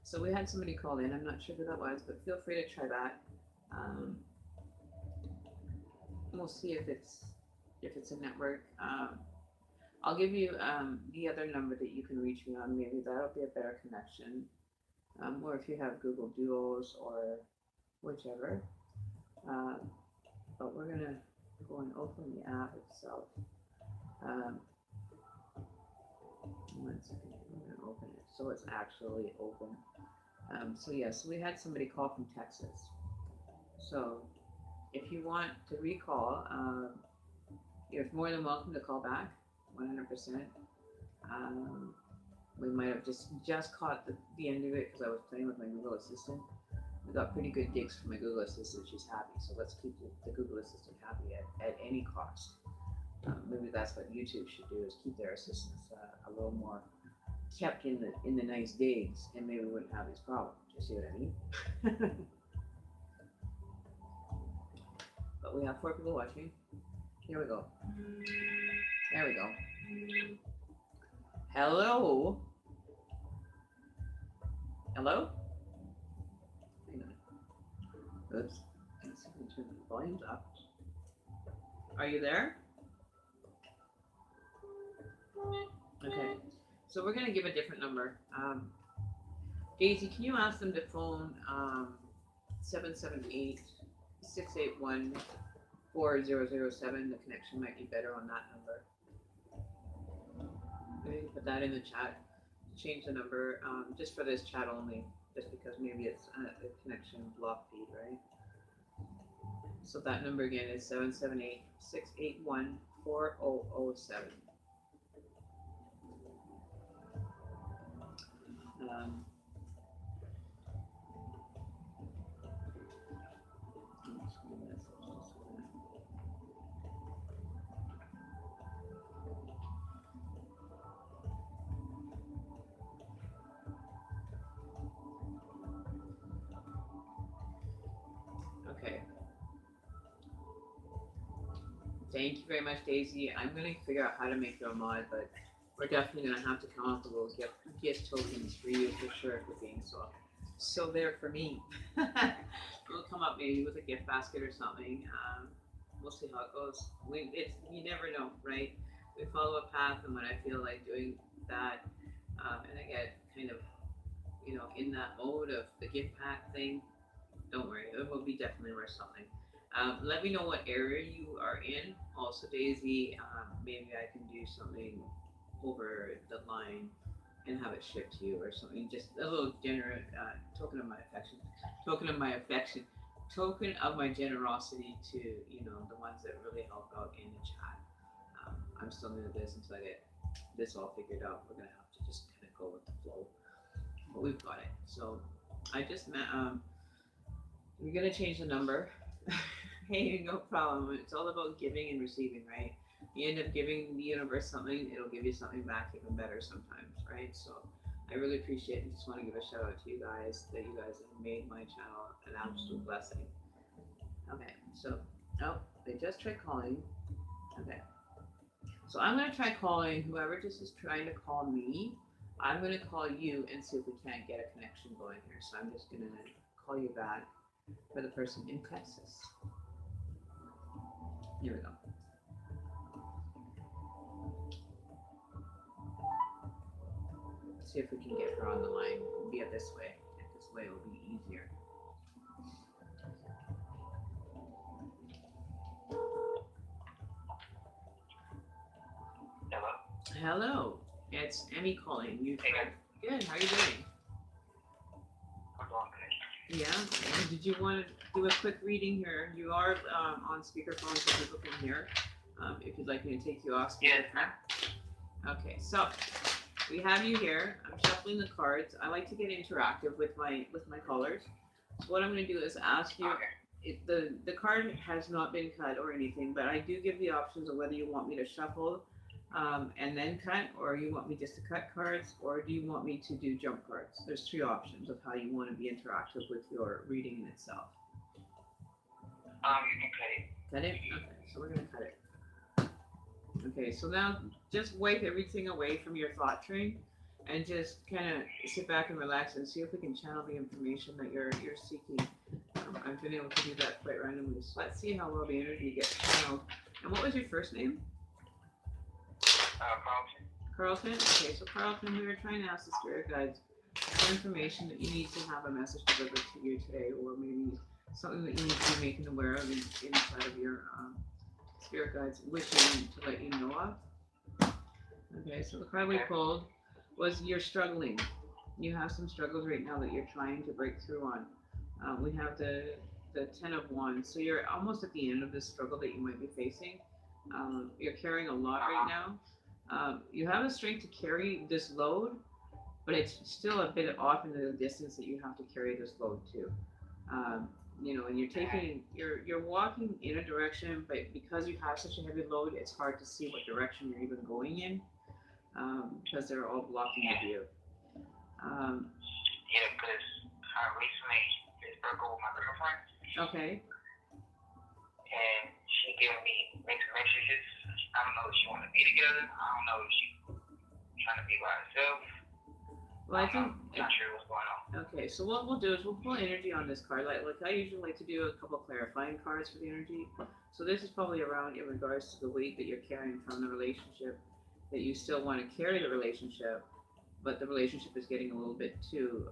So we had somebody call in. I'm not sure who that was, but feel free to try that. We'll see if it's a network. I'll give you the other number that you can reach me on. Maybe that'll be a better connection. Or if you have Google Duos or whichever. But we're gonna go and open the app itself. 1 second, we're gonna open it so it's actually open. So we had somebody call from Texas. So if you want to recall, you're more than welcome to call back, 100%. We might have just caught the end of it because I was playing with my Google Assistant. We got pretty good digs from my Google Assistant. She's happy, so let's keep the Google Assistant happy at any cost. Maybe that's what YouTube should do, is keep their assistants a little more kept in the nice digs, and maybe we wouldn't have these problems. You see what I mean? But we have 4 people watching. Here we go. There we go. Hello? Hello? Hang on. Oops. Let's see if we can turn the volumes up. Are you there? Okay. So we're going to give a different number. Daisy, can you ask them to phone 778-681-4007? The connection might be better on that number. Maybe you can put that in the chat. Change the number just for this chat only, just because maybe it's a connection block feed, right? So that number again is 778-681-4007. Okay. Thank you very much, Daisy. I'm going to figure out how to make you a mod, but we're definitely going to have to come up with those gift tokens for you for sure for being so there for me. We'll come up maybe with a gift basket or something. We'll see how it goes. You never know, right? We follow a path, and when I feel like doing that, and I get kind of, in that mode of the gift pack thing, don't worry, it will be definitely worth something. Let me know what area you are in. Also, Daisy, maybe I can do something over the line and have it shipped to you or something. Just a little generous token of my affection. Token of my generosity to the ones that really help out in the chat. I'm still new to this until I get this all figured out. We're gonna have to just kind of go with the flow, but we've got it. So I just we're gonna change the number. Hey, no problem. It's all about giving and receiving, right? You end up giving the universe something, it'll give you something back even better sometimes, right? So I really appreciate it. Just want to give a shout out to you guys that you guys have made my channel an absolute blessing. Okay, so they just tried calling. Okay, so I'm gonna try calling whoever just is trying to call me. I'm gonna call you and see if we can't get a connection going here. So I'm just gonna call you back for the person in Texas. Here we go. Let's see if we can get her on the line via this way. This way will be easier. Hello. Hello. It's Emme calling. Hey guys. Good. How are you doing? I'm doing good. Yeah. And did you want to do a quick reading here? You are on speakerphone so people can hear. If you'd like me to take you off speakerphone. Yeah. Okay. So we have you here. I'm shuffling the cards. I like to get interactive with my callers. So what I'm going to do is ask you. Okay. The card has not been cut or anything, but I do give the options of whether you want me to shuffle and then cut, or you want me just to cut cards, or do you want me to do jump cards? There's three options of how you want to be interactive with your reading in itself. You can cut it. Cut it? Okay, so we're going to cut it. Okay, so now just wipe everything away from your thought train and just kind of sit back and relax and see if we can channel the information that you're seeking. I've been able to do that quite randomly. So let's see how well the energy gets channeled. And what was your first name? Carlton. Carlton? Okay, so Carlton, we were trying to ask the spirit guides for information that you need to have a message delivered to you today, or maybe something that you need to be making aware of inside of your spirit guides wishing to let you know of. Okay, so the card we pulled was you're struggling. You have some struggles right now that you're trying to break through on. We have the 10 of Wands, so you're almost at the end of this struggle that you might be facing. You're carrying a lot right now. You have the strength to carry this load, but it's still a bit off in the distance that you have to carry this load too. And you're walking in a direction, but because you have such a heavy load, it's hard to see what direction you're even going in, because they're all blocking your view. Yeah, because I recently just broke up with my girlfriend. Okay. And she giving me mixed messages. I don't know if she want to be together. I don't know if she trying to be by herself. Well, I think not sure what's going on. Okay, so what we'll do is we'll pull energy on this card. Like I usually like to do a couple clarifying cards for the energy. So this is probably around in regards to the weight that you're carrying from the relationship, that you still want to carry the relationship, but the relationship is getting a little bit too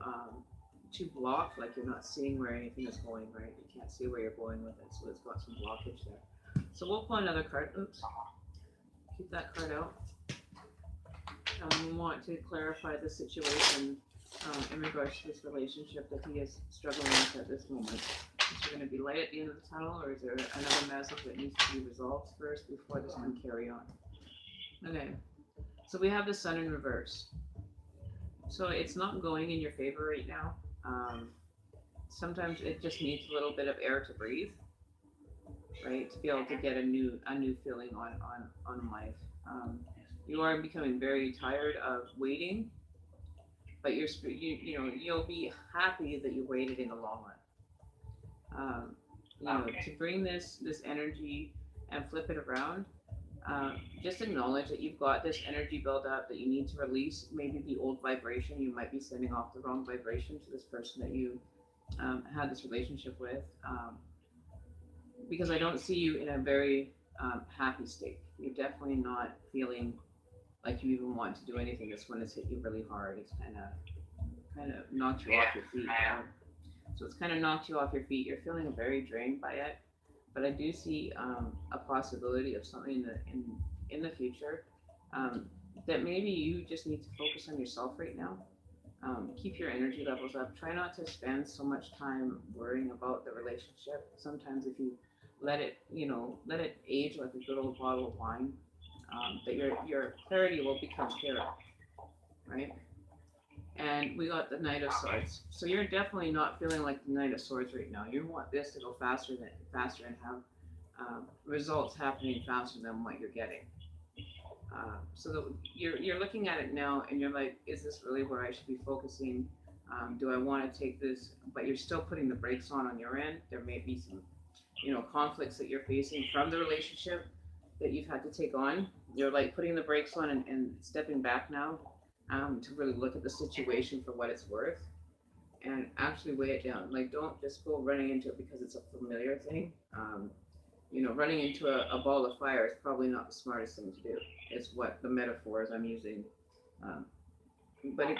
blocked. Like you're not seeing where anything is going, right? You can't see where you're going with it, so it's got some blockage there. So we'll pull another card. Oops, keep that card out. We want to clarify the situation in regards to this relationship that he is struggling with at this moment. Is there going to be light at the end of the tunnel, or is there another message that needs to be resolved first before this can carry on? Okay, so we have the sun in reverse. So it's not going in your favor right now. Sometimes it just needs a little bit of air to breathe, right? To be able to get a new feeling on life. You are becoming very tired of waiting, but you'll be happy that you waited in the long run. To bring this energy and flip it around. Just acknowledge that you've got this energy build up that you need to release. Maybe the old vibration, you might be sending off the wrong vibration to this person that you had this relationship with. Because I don't see you in a very happy state. You're definitely not feeling like you even want to do anything. This one has hit you really hard. It's kind of knocked you off your feet. So it's kind of knocked you off your feet. You're feeling very drained by it. But I do see a possibility of something in the future that maybe you just need to focus on yourself right now. Keep your energy levels up. Try not to spend so much time worrying about the relationship. Sometimes if you let it age like a good old bottle of wine, that your clarity will become clearer, right? And we got the Knight of Swords. So you're definitely not feeling like the Knight of Swords right now. You want this to go faster and have results happening faster than what you're getting. So you're looking at it now and you're like, is this really where I should be focusing? Do I want to take this? But you're still putting the brakes on your end. There may be some, conflicts that you're facing from the relationship that you've had to take on. You're like putting the brakes on and stepping back now. To really look at the situation for what it's worth and actually weigh it down. Like, don't just go running into it because it's a familiar thing. Running into a ball of fire is probably not the smartest thing to do. It's what the metaphors I'm using. But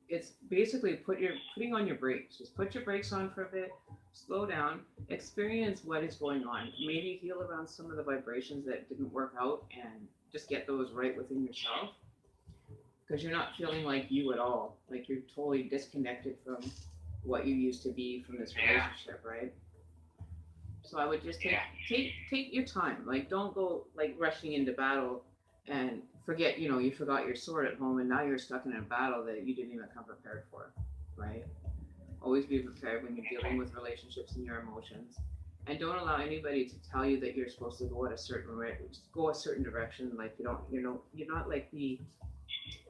it's basically putting on your brakes. Just put your brakes on for a bit, slow down, experience what is going on. Maybe heal around some of the vibrations that didn't work out and just get those right within yourself. Because you're not feeling like you at all. Like you're totally disconnected from what you used to be from this relationship, right? So I would just take your time. Like don't go like rushing into battle and forget, you forgot your sword at home and now you're stuck in a battle that you didn't even come prepared for, right? Always be prepared when you're dealing with relationships and your emotions. And don't allow anybody to tell you that you're supposed to go a certain direction. Like you're not like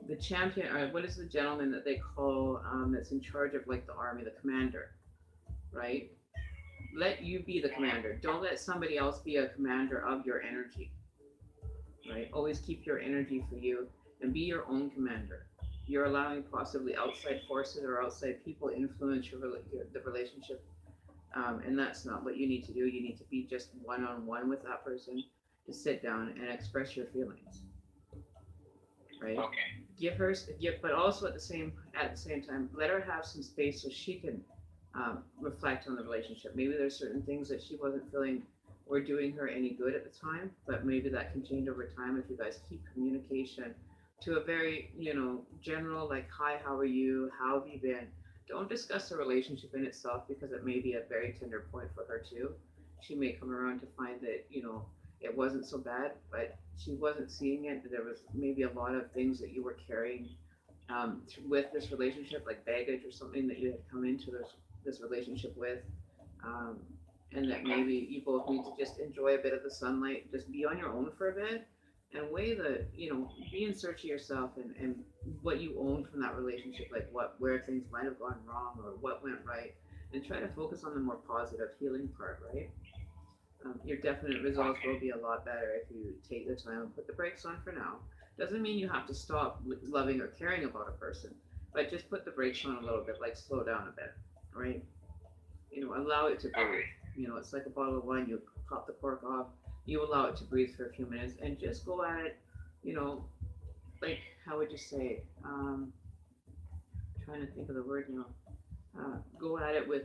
the champion, or what is the gentleman that they call that's in charge of like the army, the commander, right? Let you be the commander. Don't let somebody else be a commander of your energy, right? Always keep your energy for you and be your own commander. You're allowing possibly outside forces or outside people influence the relationship, and that's not what you need to do. You need to be just one-on-one with that person to sit down and express your feelings, right? Okay. But also at the same time, let her have some space so she can reflect on the relationship. Maybe there's certain things that she wasn't feeling were doing her any good at the time, but maybe that can change over time if you guys keep communication to a very, general, like, hi, how are you? How have you been? Don't discuss the relationship in itself because it may be a very tender point for her too. She may come around to find that, it wasn't so bad, but she wasn't seeing it. There was maybe a lot of things that you were carrying with this relationship, like baggage or something that you had come into this relationship with, and that maybe you both need to just enjoy a bit of the sunlight, just be on your own for a bit, and weigh be in search of yourself and what you own from that relationship, like where things might have gone wrong or what went right, and try to focus on the more positive healing part, right? Your definite results will be a lot better if you take the time and put the brakes on for now. Doesn't mean you have to stop loving or caring about a person, but just put the brakes on a little bit, like slow down a bit, right? Allow it to breathe. It's like a bottle of wine. You pop the cork off, you allow it to breathe for a few minutes, and just go at it, like, how would you say? trying to think of the word now. Go at it with,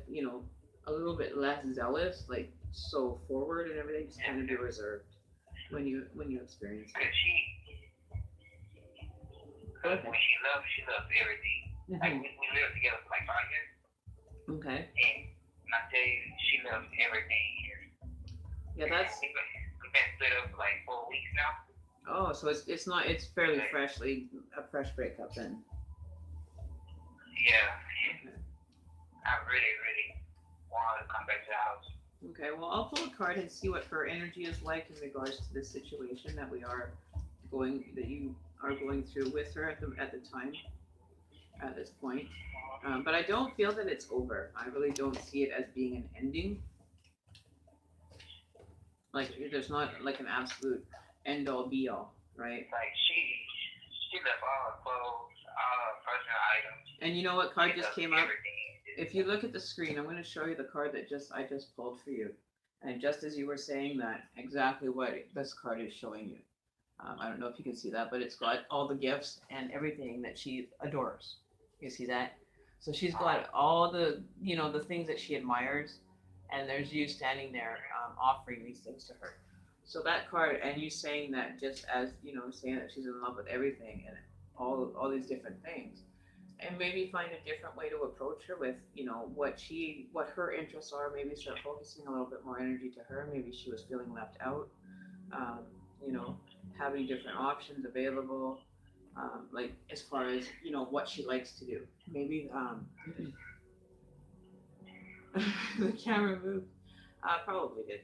a little bit less zealous, like so forward and everything. Just kind of be reserved when you experience it. Cause when she loves everything. Mm-hmm. Like we lived together for like 5 years. Okay. And when I tell you, she loves everything here. Yeah, that's. We've been split up for like 4 weeks now. Oh, so it's not, it's fairly freshly a fresh breakup then. Yeah. Okay. I really want her to come back to the house. Okay, well, I'll pull a card and see what her energy is like in regards to this situation that you are going through with her at the time, at this point. But I don't feel that it's over. I really don't see it as being an ending. Like there's not like an absolute end all be all, right? Like she left all her clothes, all her personal items. And you know what card just came up? Everything. If you look at the screen, I'm going to show you the card that I just pulled for you. And just as you were saying that, exactly what this card is showing you. I don't know if you can see that, but it's got all the gifts and everything that she adores. You see that? So she's got all the, the things that she admires, and there's you standing there offering these things to her. So that card, and you saying that just as, saying that she's in love with everything and all these different things. And maybe find a different way to approach her with, what her interests are. Maybe start focusing a little bit more energy to her. Maybe she was feeling left out. Having different options available, like as far as what she likes to do. Maybe the camera moved. Probably did.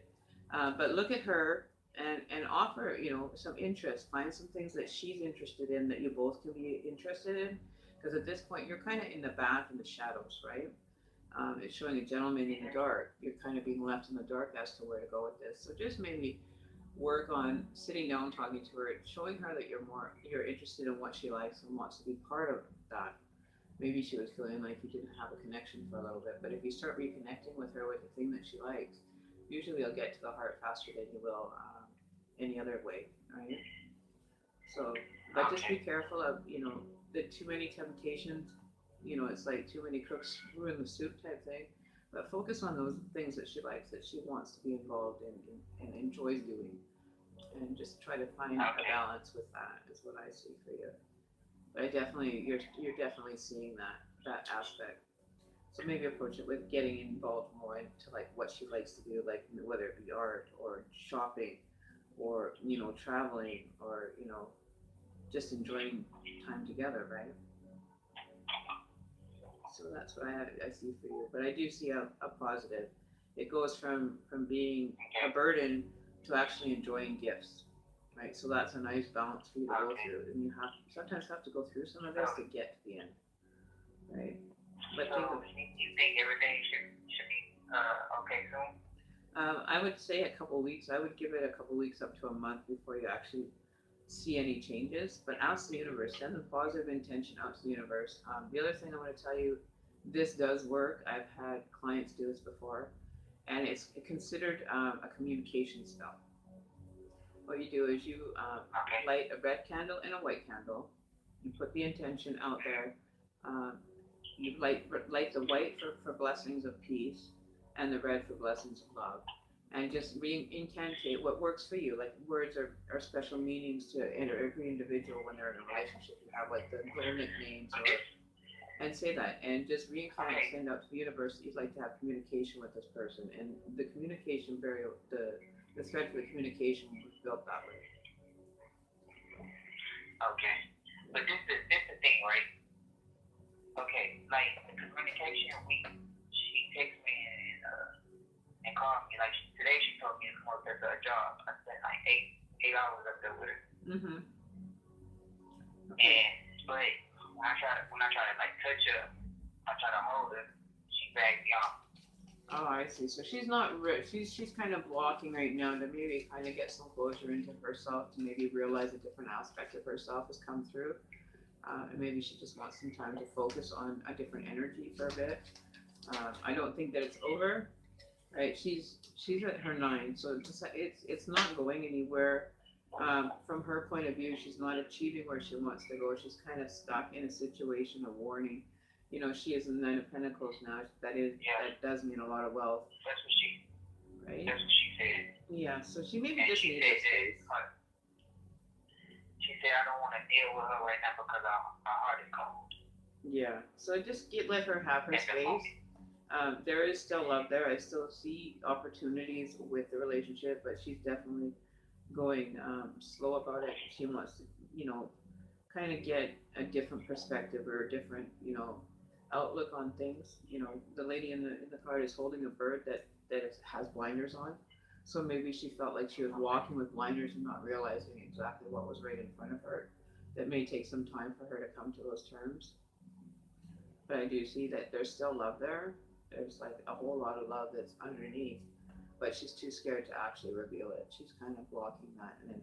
But look at her and offer some interest. Find some things that she's interested in that you both can be interested in. Because at this point, you're kind of in the back in the shadows, right? It's showing a gentleman in the dark. You're kind of being left in the dark as to where to go with this. So just maybe work on sitting down, talking to her, showing her that you're interested in what she likes and wants to be part of that. Maybe she was feeling like you didn't have a connection for a little bit, but if you start reconnecting with her with the thing that she likes, usually you'll get to the heart faster than you will any other way, right? So, but just be careful of, the too many temptations, it's like too many cooks ruin the soup type thing. But focus on those things that she likes, that she wants to be involved in and enjoys doing. And just try to find a balance with that is what I see for you. But you're definitely seeing that aspect. So maybe approach it with getting involved more into like what she likes to do, like whether it be art or shopping or, traveling or, just enjoying time together, right? So that's what I see for you. But I do see a positive. It goes from being a burden to actually enjoying gifts, right? So that's a nice balance for you to go through. And you sometimes have to go through some of this to get to the end, right? But so you think everything should be okay soon? I would say a couple weeks. I would give it a couple weeks up to a month before you actually see any changes. But ask the universe, send a positive intention out to the universe. The other thing I want to tell you, this does work. I've had clients do this before, and it's considered a communication spell. What you do is you light a red candle and a white candle. You put the intention out there. You light the white for blessings of peace, and the red for blessings of love. And just incantate what works for you. Like words are special meanings to every individual when they're in a relationship. You have like the little nicknames and say that. And just reincarnate, send out to the universe that you'd like to have communication with this person. And the communication, the thread for the communication was built that way. Okay. But this is the thing, right? Okay, like the communication, she texts me and called me. Like today, she told me to come up there for a job. I spent like eight hours up there with her. Mm-hmm. Okay. But when I try to like touch her, I try to hold her, she bags me off. Oh, I see. So she's not she's kind of blocking right now to maybe kind of get some closure into herself, to maybe realize a different aspect of herself has come through. And maybe she just wants some time to focus on a different energy for a bit. I don't think that it's over, right? She's at her 9, so it's not going anywhere. From her point of view, she's not achieving where she wants to go. She's kind of stuck in a situation of warning, you know, she is the Nine of Pentacles now. That does mean a lot of wealth, That's right? what she said. Yeah, so she maybe And just she needs said a space. she said I don't want to deal with her right now because our heart is cold. Yeah, so just let her have her At the space. moment. There is still love there. I still see opportunities with the relationship, but she's definitely going slow about it. She wants to, you know, kind of get a different perspective or a different, you know, outlook on things. You know, the lady in the card is holding a bird that has blinders on. So maybe she felt like she was walking with blinders and not realizing exactly what was right in front of her. That may take some time for her to come to those terms. But I do see that there's still love there. There's like a whole lot of love that's underneath, but she's too scared to actually reveal it. She's kind of blocking that, and then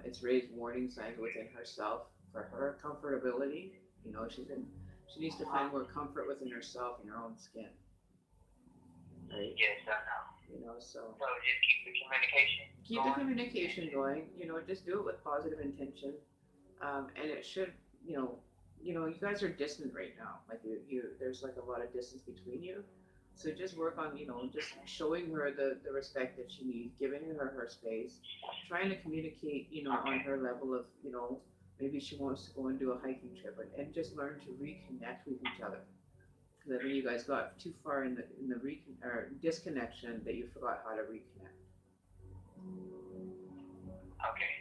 it's raised warning signs within herself for her comfortability. You know, she needs to find more comfort within herself in her own skin, right? Yes, I know. You know, so just keep the communication keep the communication going. You know, just do it with positive intention, and it should, you guys are distant right now. Like there's like a lot of distance between you. So just work on, just showing her the respect that she needs, giving her space, trying to communicate, on her level of, maybe she wants to go and do a hiking trip, and just learn to reconnect with each other. Because I think you guys got too far in the disconnection that you forgot how to reconnect. Okay.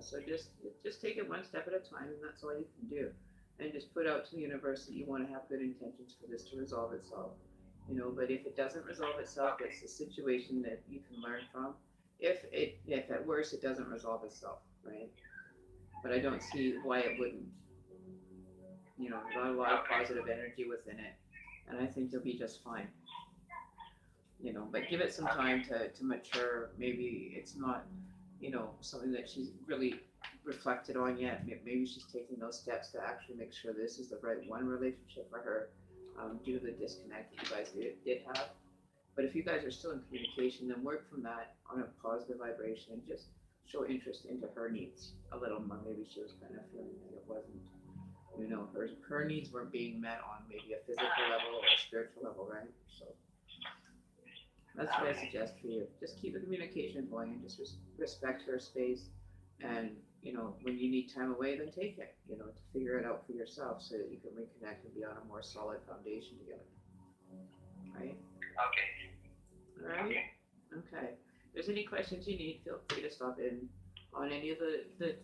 So just take it one step at a time, and that's all you can do. And just put out to the universe that you want to have good intentions for this to resolve itself. But if it doesn't resolve itself, it's a situation that you can learn from. If at worst it doesn't resolve itself, right? But I don't see why it wouldn't. Got a lot of positive energy within it, and I think you'll be just fine. But give it some time to mature. Maybe it's not, something that she's really reflected on yet. Maybe she's taking those steps to actually make sure this is the right one relationship for her, due to the disconnect that you guys did have. But if you guys are still in communication, then work from that on a positive vibration and just show interest into her needs a little more. Maybe she was kind of feeling that it wasn't, her needs weren't being met on maybe a physical level or a spiritual level, right? So that's what I suggest for you. Just keep the communication going and just respect her space. And, when you need time away, then take it, to figure it out for yourself so that you can reconnect and be on a more solid foundation together. Right? Okay. All right? Okay. If there's any questions you need, feel free to stop in on any of the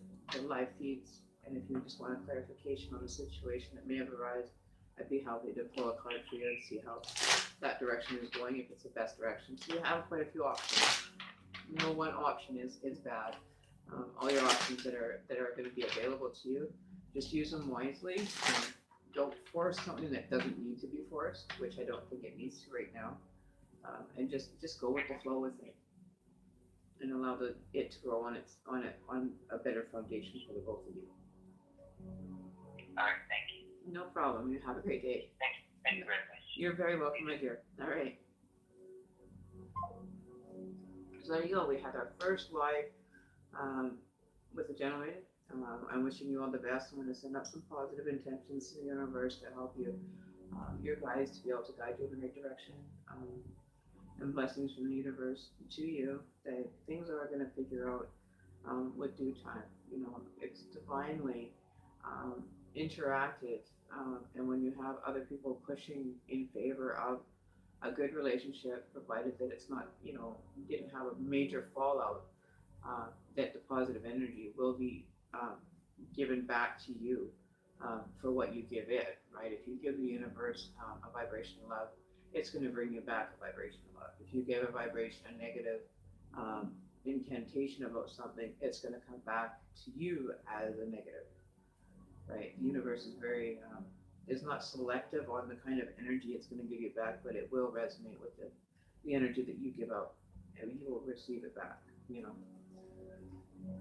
live feeds. And if you just want a clarification on a situation that may have arisen, I'd be happy to pull a card for you and see how that direction is going, if it's the best direction. So you have quite a few options. No one option is bad. All your options that are going to be available to you, just use them wisely. And don't force something that doesn't need to be forced, which I don't think it needs to right now. And just go with the flow with it, and allow it to grow on a better foundation for the both of you. All right, thank you. No problem. You have a great day. Thank you very much. You're very welcome, my dear. All right. So there you go. We had our first live with the gentleman. I'm wishing you all the best. I'm going to send up some positive intentions to the universe to help you, your guides, to be able to guide you in the right direction. And blessings from the universe to you that things are going to figure out with due time. It's divinely interactive. And when you have other people pushing in favor of a good relationship, provided that it's not, you didn't have a major fallout, that the positive energy will be given back to you for what you give it, right? If you give the universe a vibration of love, it's going to bring you back a vibration of love. If you give a vibration, a negative incantation about something, it's going to come back to you as a negative, right? The universe is not selective on the kind of energy it's going to give you back, but it will resonate with the energy that you give out, and you will receive it back.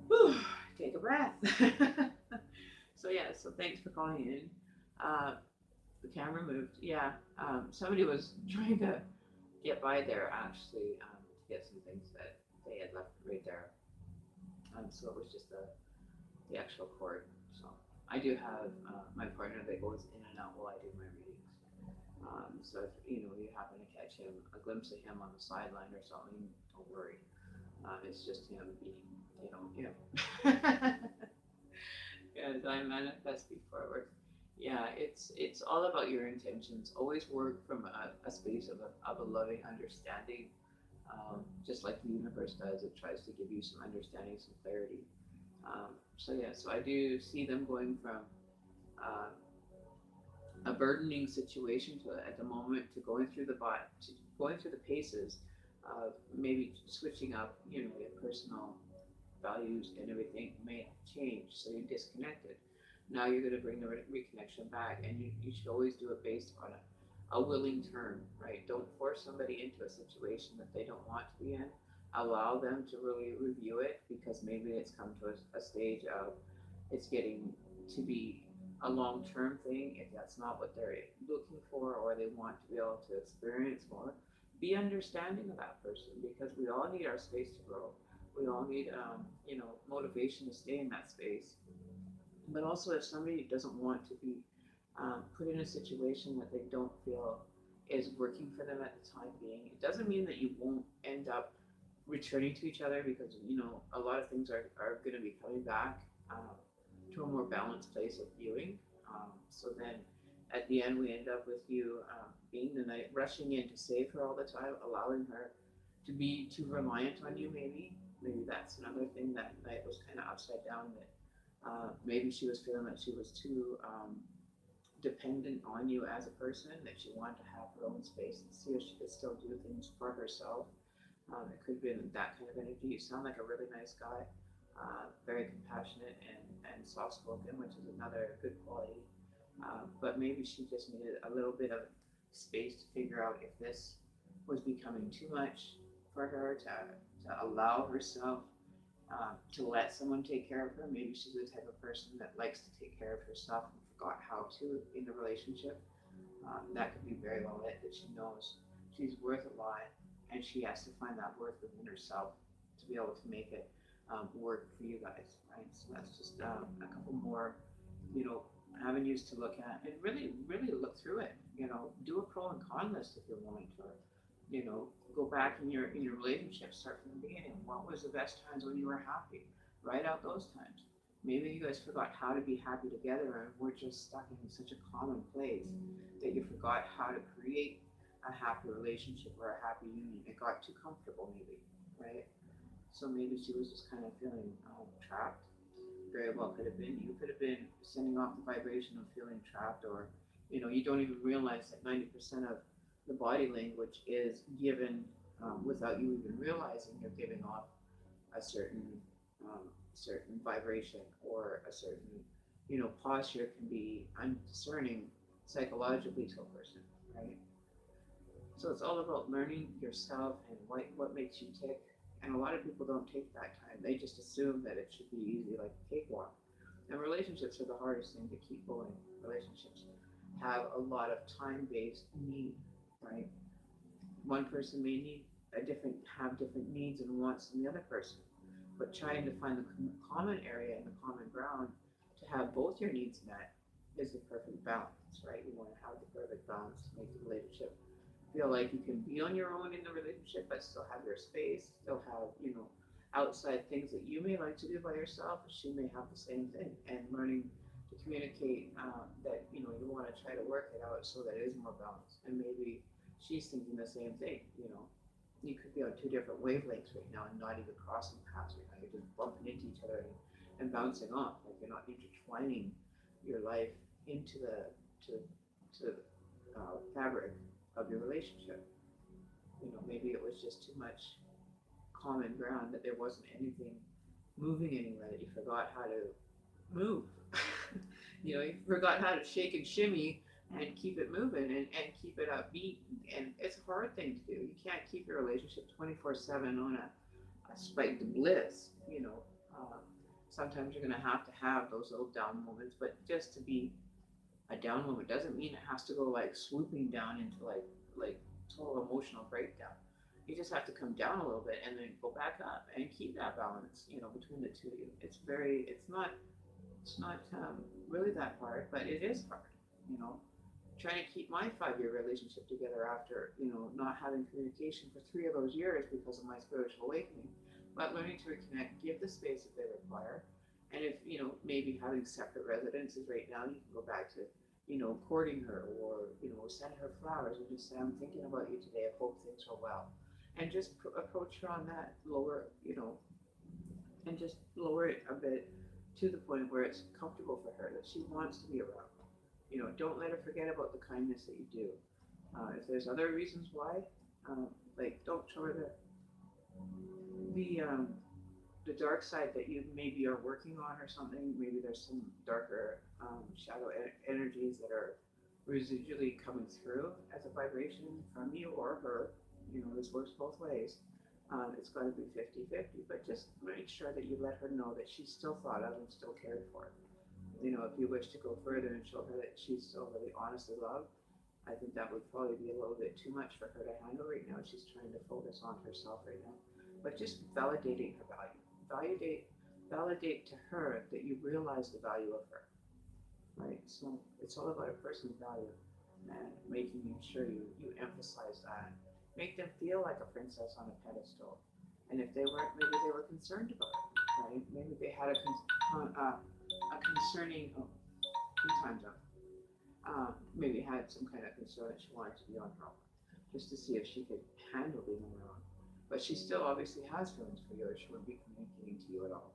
Whew, take a breath. So thanks for calling in. The camera moved. Yeah, somebody was trying to get by there actually, to get some things that they had left right there. So it was just the actual cord. So I do have my partner that goes in and out while I do my readings. So if you happen to catch him, a glimpse of him on the sideline or something, don't worry. It's just him being, him. As I manifest before work. Yeah, it's all about your intentions. Always work from a space of a loving understanding, just like the universe does. It tries to give you some understanding, some clarity. So yeah, so I do see them going from uh, a burdening situation to at the moment to going through to going through the paces of maybe switching up, your personal values and everything may change, so you're disconnected. Now you're going to bring the reconnection back, and you should always do it based on a willing term, right? Don't force somebody into a situation that they don't want to be in. Allow them to really review it, because maybe it's come to a stage of it's getting to be a long-term thing. If that's not what they're looking for, or they want to be able to experience more, be understanding of that person, because we all need our space to grow. We all need, motivation to stay in that space. But also, if somebody doesn't want to be put in a situation that they don't feel is working for them at the time being, it doesn't mean that you won't end up returning to each other, because a lot of things are going to be coming back to a more balanced place of viewing. So then at the end, we end up with you being the knight, rushing in to save her all the time, allowing her to be too reliant on you. Maybe that's another thing. That night was kind of upside down, that maybe she was feeling that she was too dependent on you as a person, that she wanted to have her own space and see if she could still do things for herself. It could have been that kind of energy. You sound like a really nice guy, very compassionate and soft-spoken, which is another good quality. But maybe she just needed a little bit of space to figure out if this was becoming too much for her to allow herself to let someone take care of her. Maybe she's the type of person that likes to take care of herself and forgot how to in a relationship. That could be very well it, that she knows she's worth a lot, and she has to find that worth within herself to be able to make it work for you guys, right? So that's just a couple more, avenues to look at, and really, really look through it. Do a pro and con list if you're willing to. Go back in your relationship, start from the beginning. What was the best times when you were happy? Write out those times. Maybe you guys forgot how to be happy together, and we're just stuck in such a common place that you forgot how to create a happy relationship or a happy union. It got too comfortable, maybe, right? So maybe she was just kind of feeling trapped. Very well could have been. You could have been sending off the vibration of feeling trapped, or you don't even realize that 90% of the body language is given without you even realizing you're giving off a certain vibration, or a certain posture can be undiscerning psychologically to a person, right? So it's all about learning yourself and what makes you tick. And a lot of people don't take that time. They just assume that it should be easy, like a cakewalk. And relationships are the hardest thing to keep going. Relationships have a lot of time-based need, right? One person may have different needs and wants than the other person, but trying to find the common area and the common ground to have both your needs met is the perfect balance, right? You want to have the perfect balance to make the relationship feel like you can be on your own in the relationship, but still have your space, still have, outside things that you may like to do by yourself. She may have the same thing, and learning to communicate that, you want to try to work it out so that it is more balanced. And maybe she's thinking the same thing, You could be on two different wavelengths right now and not even crossing paths right now. You're just bumping into each other and bouncing off. Like, you're not intertwining your life into the fabric of your relationship. Maybe it was just too much common ground, that there wasn't anything moving anywhere, that you forgot how to move. You forgot how to shake and shimmy and keep it moving, and keep it upbeat. And it's a hard thing to do. You can't keep your relationship 24/7 on a spiked bliss. Sometimes you're going to have those little down moments, but just to be a down moment doesn't mean it has to go like swooping down into like total emotional breakdown. You just have to come down a little bit and then go back up and keep that balance, between the two of you. It's not it's not really that hard, but it is hard, you know. Trying to keep my 5-year relationship together after, you know, not having communication for 3 of those years because of my spiritual awakening, but learning to reconnect, give the space that they require. And if, you know, maybe having separate residences right now, you can go back to, you know, courting her or, you know, send her flowers and just say, I'm thinking about you today. I hope things are well. And just approach her on that lower, you know, and just lower it a bit to the point where it's comfortable for her, that she wants to be around. You know, don't let her forget about the kindness that you do. If there's other reasons why, like don't show her the dark side that you maybe are working on or something. Maybe there's some darker shadow energies that are residually coming through as a vibration from you or her. You know, this works both ways. It's got to be 50-50, but just make sure that you let her know that she's still thought of and still cared for. You know, if you wish to go further and show her that she's still really honestly loved, I think that would probably be a little bit too much for her to handle right now. She's trying to focus on herself right now. But just validating her value. Validate to her that you realize the value of her, right? So it's all about a person's value and making sure you emphasize that. Make them feel like a princess on a pedestal. And if they weren't, maybe they were concerned about it, right? Maybe they had a concerning, time's up. Maybe had some kind of concern that she wanted to be on her own, just to see if she could handle being on her own. But she still obviously has feelings for you, or she wouldn't be communicating to you at all,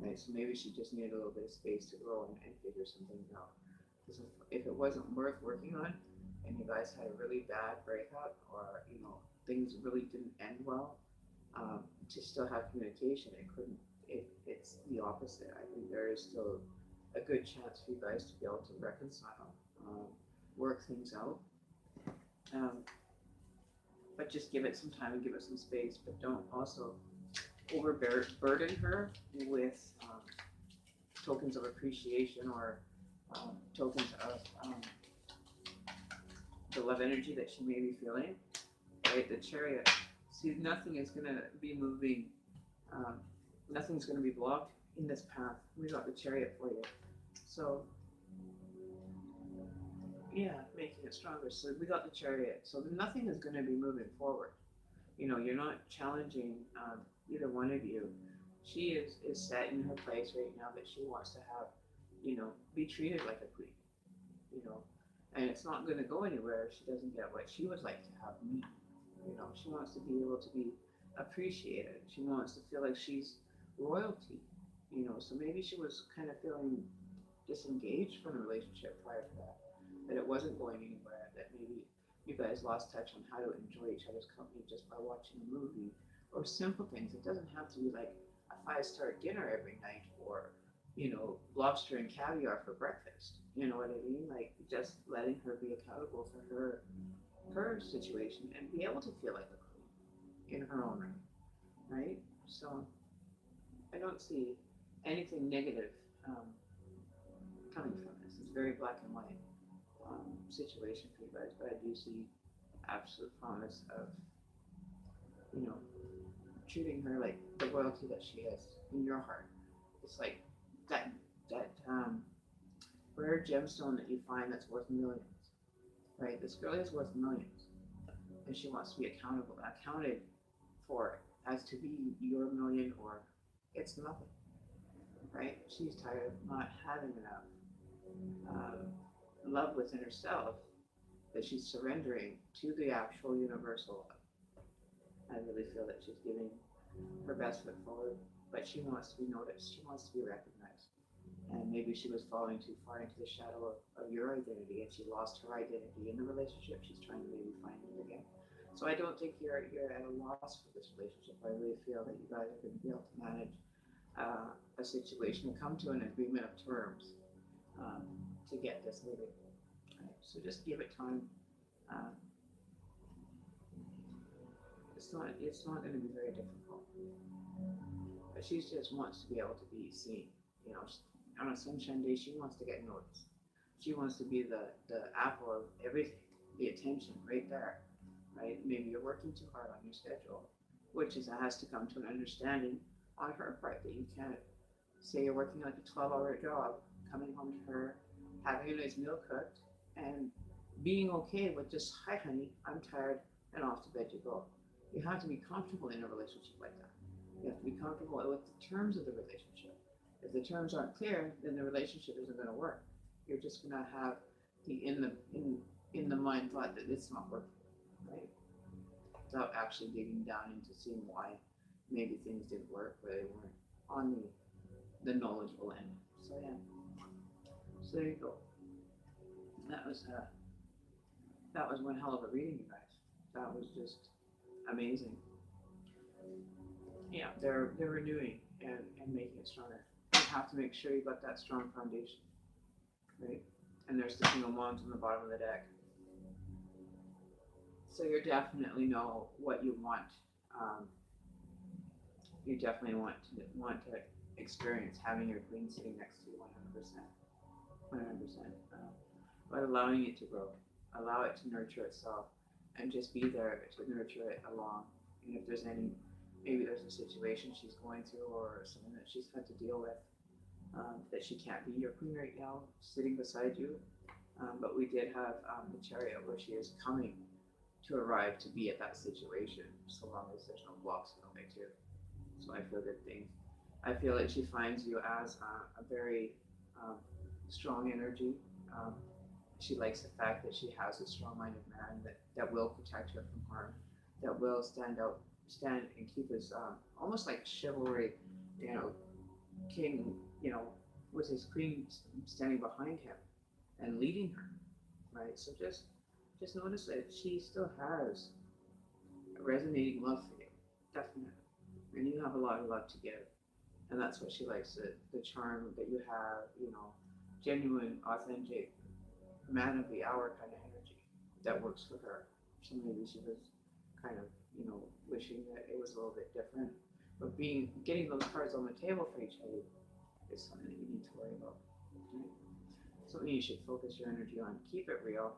right? So maybe she just needed a little bit of space to grow and figure some things out. Because if it wasn't worth working on, and you guys had a really bad breakup, or you know things really didn't end well, to still have communication, it's the opposite. I think there is still a good chance for you guys to be able to reconcile, work things out. But just give it some time and give it some space, but don't also overburden her with tokens of appreciation or tokens of the love energy that she may be feeling, right? The Chariot. See, nothing is going to be moving, nothing's going to be blocked in this path. We got the Chariot for you. So, yeah, making it stronger. So we got the Chariot. So nothing is going to be moving forward. You know, you're not challenging either one of you. She is set in her place right now that she wants to have, you know, be treated like a queen, you know. And it's not going to go anywhere if she doesn't get what she would like to have me. You know, she wants to be able to be appreciated. She wants to feel like she's royalty, you know. So maybe she was kind of feeling disengaged from the relationship prior to that it wasn't going anywhere, that maybe you guys lost touch on how to enjoy each other's company just by watching a movie or simple things. It doesn't have to be like a 5-star dinner every night or, you know, lobster and caviar for breakfast. You know what I mean? Like just letting her be accountable for her situation and be able to feel like a queen in her own right? So I don't see anything negative coming from this. It's very black and white situation for you guys, but I do see absolute promise of, you know, treating her like the royalty that she is in your heart. It's like that rare gemstone that you find that's worth millions, right? This girl is worth millions, and she wants to be accounted for it as to be your million or it's nothing, right? She's tired of not having enough love within herself that she's surrendering to the actual universal love. I really feel that she's giving her best foot forward, but she wants to be noticed. She wants to be recognized. And maybe she was falling too far into the shadow of your identity and she lost her identity in the relationship. She's trying to maybe find it again. So I don't think you're at a loss for this relationship. I really feel that you guys are going to be able to manage a situation and come to an agreement of terms to get this moving. Right? So just give it time. It's not going to be very difficult. But she just wants to be able to be seen. You know, on a sunshine day, she wants to get noticed. She wants to be the apple of everything, the attention right there, right? Maybe you're working too hard on your schedule, which has to come to an understanding on her part that you can't say you're working like a 12-hour job, coming home to her, having a nice meal cooked, and being okay with just, hi honey, I'm tired, and off to bed you go. You have to be comfortable in a relationship like that. You have to be comfortable with the terms of the relationship. If the terms aren't clear, then the relationship isn't going to work. You're just going to have the in the mind thought that it's not working, right? Without actually digging down into seeing why maybe things didn't work, where they weren't on the knowledgeable end. So yeah. So there you go. That was one hell of a reading, you guys. That was just amazing. Yeah, they're renewing and making it stronger. You have to make sure you got that strong foundation, right? And there's the single wands on the bottom of the deck. So you definitely know what you want. You definitely want to experience having your queen sitting next to you 100%. 100%. But allowing it to grow, allow it to nurture itself, and just be there to nurture it along. And if there's maybe there's a situation she's going through or something that she's had to deal with, that she can't be your queen right now, sitting beside you. But we did have the chariot where she is coming to arrive to be at that situation, so long as there's no blocks in the way too. So I feel good things. I feel like she finds you as a very strong energy. She likes the fact that she has a strong-minded man that will protect her from harm, that will stand and keep his almost like chivalry, king, with his queen standing behind him and leading her, right? So just notice that she still has a resonating love for you, definitely, and you have a lot of love to give, and that's what she likes, the charm that you have, genuine, authentic, man of the hour kind of energy that works for her. So maybe she was kind of, wishing that it was a little bit different. But getting those cards on the table for each other is something that you need to worry about. Right? Something you should focus your energy on. Keep it real.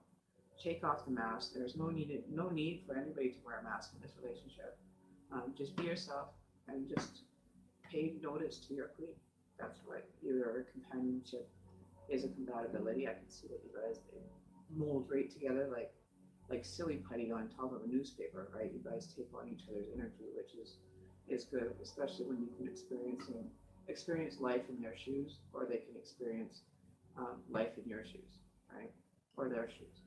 Take off the mask. There's no need for anybody to wear a mask in this relationship. Just be yourself and just pay notice to your queen. That's what your companionship is, a compatibility. I can see that you guys, they mold right together like silly putty on top of a newspaper, right? You guys take on each other's energy, which is good, especially when you can experience life in their shoes, or they can experience life in your shoes, right? Or their shoes.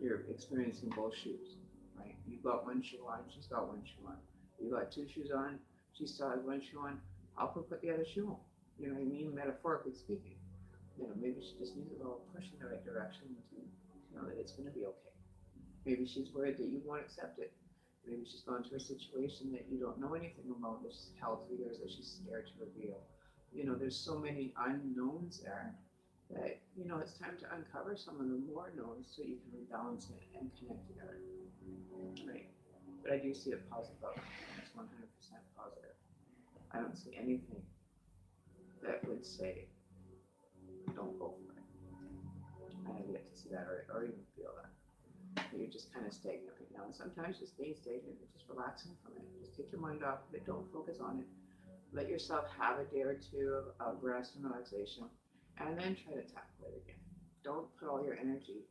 You're experiencing both shoes, right? You've got one shoe on, she's got one shoe on. You got two shoes on, she still has one shoe on. I'll put the other shoe on. You know what I mean? Metaphorically speaking. Maybe she just needs a little push in the right direction to know that it's going to be okay. Maybe she's worried that you won't accept it. Maybe she's gone through a situation that you don't know anything about, that's held for years, that she's scared to reveal. There's so many unknowns there that, it's time to uncover some of the more knowns so you can rebalance it and connect together. Right? But I do see a positive outcome. It's 100% positive. I don't see anything that would say, don't go for it. I have yet to see that or even feel that. You're just kind of stagnant right now. And sometimes just being stagnant and just relaxing from it. Just take your mind off of it. Don't focus on it. Let yourself have a day or two of rest and relaxation, and then try to tackle it again. Don't put all your energy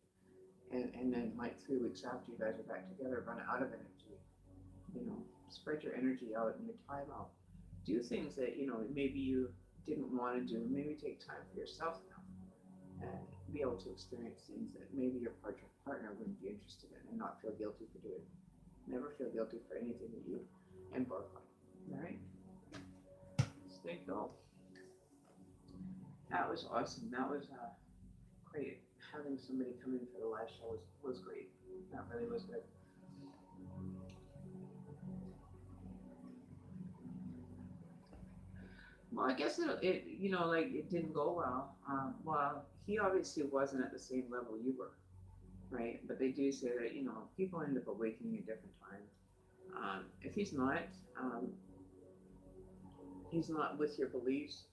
and then like 3 weeks after you guys are back together, run out of energy. Spread your energy out and your time out. Do things that, maybe you didn't want to do. Maybe take time for yourself now and be able to experience things that maybe your partner wouldn't be interested in, and not feel guilty for doing. Never feel guilty for anything that you embark on. All right? So there you go. That was awesome. That was great. Having somebody come in for the live show was great. That really was good. Well, I guess it didn't go well. Well, he obviously wasn't at the same level you were, right? But they do say that, people end up awakening at different times. If he's not with your beliefs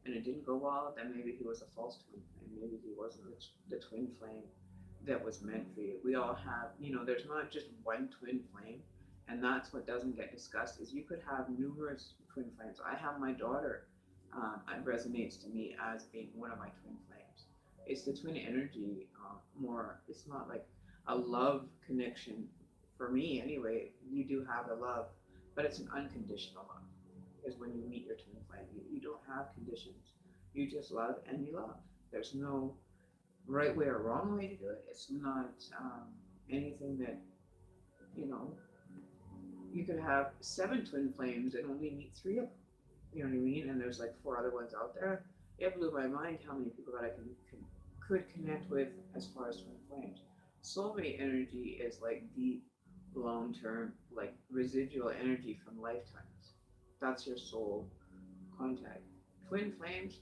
and it didn't go well, then maybe he was a false twin, and maybe he wasn't the twin flame that was meant for you. We all have, there's not just one twin flame, and that's what doesn't get discussed, is you could have numerous twin flames. I have my daughter it resonates to me as being one of my twin flames. It's the twin energy more. It's not like a love connection for me anyway. You do have a love, but it's an unconditional love. Because when you meet your twin flame, you don't have conditions. You just love and you love. There's no right way or wrong way to do it. It's not anything that, you know, you could have 7 twin flames and only meet 3 of them. You know what I mean? And there's like 4 other ones out there. It blew my mind how many people that I could connect with as far as twin flames. Soulmate energy is like deep, long-term, like residual energy from lifetimes. That's your soul contact. Twin flames,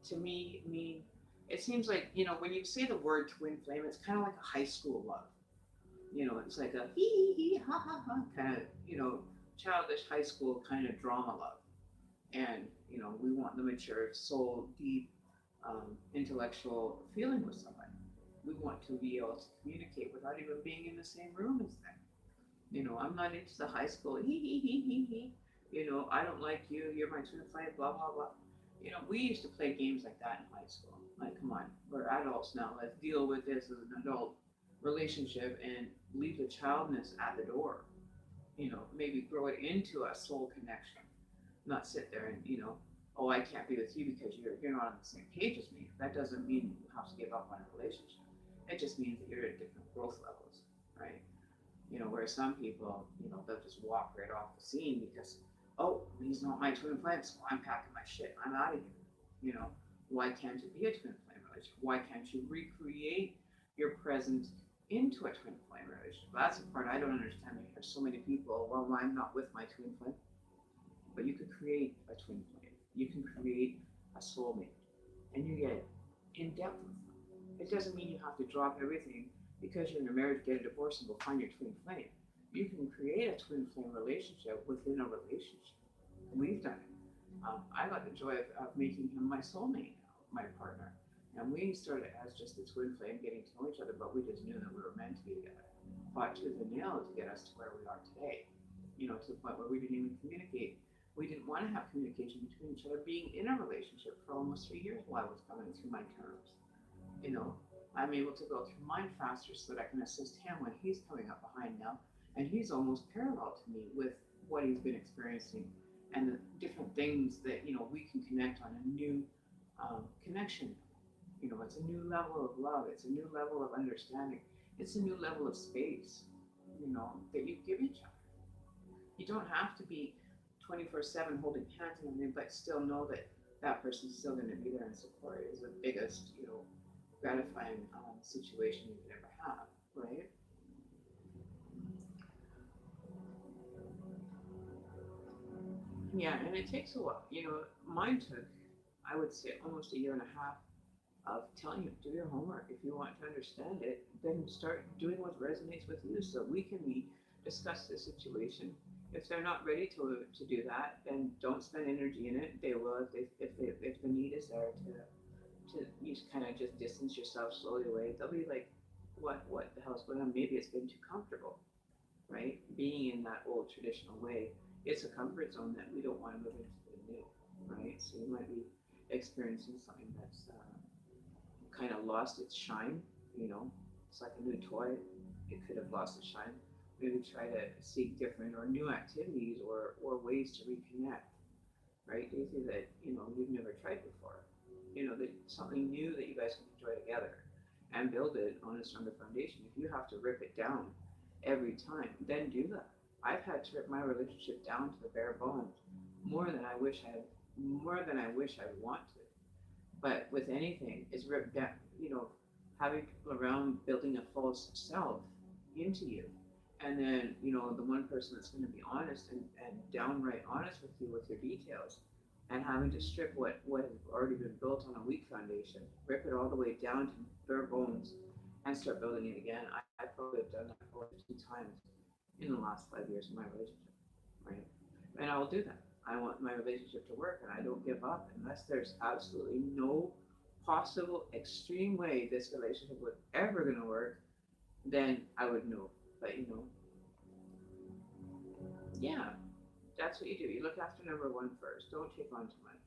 to me, mean it seems like, you know, when you say the word twin flame, it's kind of like a high school love. You know, it's like a hee hee ha ha ha kind of, you know, childish high school kind of drama love. And, you know, we want the mature, soul, deep, intellectual feeling with somebody. We want to be able to communicate without even being in the same room as them. You know, I'm not into the high school hee hee hee hee hee. You know, I don't like you, you're my twin flame, blah blah blah. You know, we used to play games like that in high school. Like, come on, we're adults now. Let's deal with this as an adult relationship and leave the childness at the door. You know, maybe grow it into a soul connection, not sit there and, you know, oh, I can't be with you because you're not on the same page as me. That doesn't mean you have to give up on a relationship. It just means that you're at different growth levels, right? You know, where some people, you know, they'll just walk right off the scene because, oh, he's not my twin flame, so I'm packing my shit. I'm out of here. You know, why can't it be a twin flame relationship? Why can't you recreate your present into a twin flame relationship? That's the part I don't understand. There's so many people, well, I'm not with my twin flame. But you could create a twin flame. You can create a soulmate. And you get in depth with them. It doesn't mean you have to drop everything because you're in a marriage, get a divorce, and go find your twin flame. You can create a twin flame relationship within a relationship. We've done it. I got the joy of making him my soulmate now, my partner. And we started as just the twin flame, getting to know each other, but we just knew that we were meant to be together. Fought tooth and nail to get us to where we are today. You know, to the point where we didn't even communicate. We didn't want to have communication between each other, being in a relationship for almost 3 years while I was coming through my terms. You know, I'm able to go through mine faster so that I can assist him when he's coming up behind now. And he's almost parallel to me with what he's been experiencing and the different things that, you know, we can connect on a new connection. You know, it's a new level of love. It's a new level of understanding. It's a new level of space, you know, that you give each other. You don't have to be 24/7 holding hands and everything, but still know that that person's still going to be there and support it is the biggest, you know, gratifying situation you could ever have, right? Yeah, and it takes a while. You know, mine took, I would say, almost a year and a half of telling you, do your homework. If you want to understand it, then start doing what resonates with you so we can discuss the situation. If they're not ready to do that, then don't spend energy in it. They will if the need is there to you kind of just distance yourself slowly away. They'll be like, what the hell's going on? Maybe it's been too comfortable, right? Being in that old traditional way, it's a comfort zone that we don't want to move into the new, right? So you might be experiencing something that's kind of lost its shine. You know, it's like a new toy. It could have lost its shine. Maybe try to seek different or new activities or ways to reconnect, right? Anything that, you know, you've never tried before. You know, that something new that you guys can enjoy together and build it on a stronger foundation. If you have to rip it down every time, then do that. I've had to rip my relationship down to the bare bones more than I wish I wanted. But with anything, it's ripped down, you know, having people around building a false self into you. And then, you know, the one person that's going to be honest and downright honest with you with your details, and having to strip what has already been built on a weak foundation, rip it all the way down to bare bones, and start building it again. I probably have done that over 2 times in the last 5 years of my relationship, right? And I will do that. I want my relationship to work, and I don't give up unless there's absolutely no possible extreme way this relationship was ever going to work. Then I would know. But, you know, yeah, that's what you do. You look after number one first. Don't take on too much.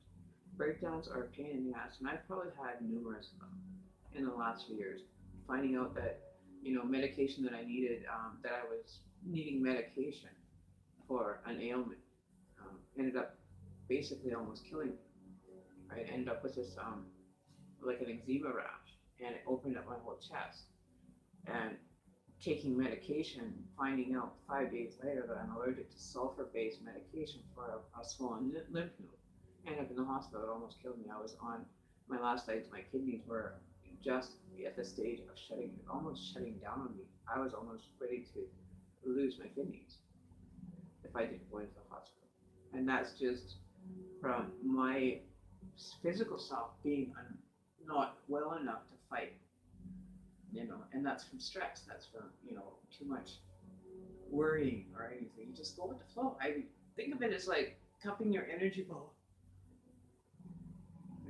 breakdowns are a pain in the ass, and I've probably had numerous of them in the last few years. Finding out that, medication that I needed, that I was needing medication for an ailment, ended up basically almost killing me. Right? I ended up with this, like an eczema rash, and it opened up my whole chest. And taking medication, finding out 5 days later that I'm allergic to sulfur-based medication for a swollen lymph node. Ended up in the hospital. It almost killed me. I was on my last legs. My kidneys were just at the stage of almost shutting down on me. I was almost ready to lose my kidneys if I didn't go into the hospital. And that's just from my physical self being not well enough to fight, and that's from stress. That's from, too much worrying or anything. You just go with the flow. I think of it as like cupping your energy ball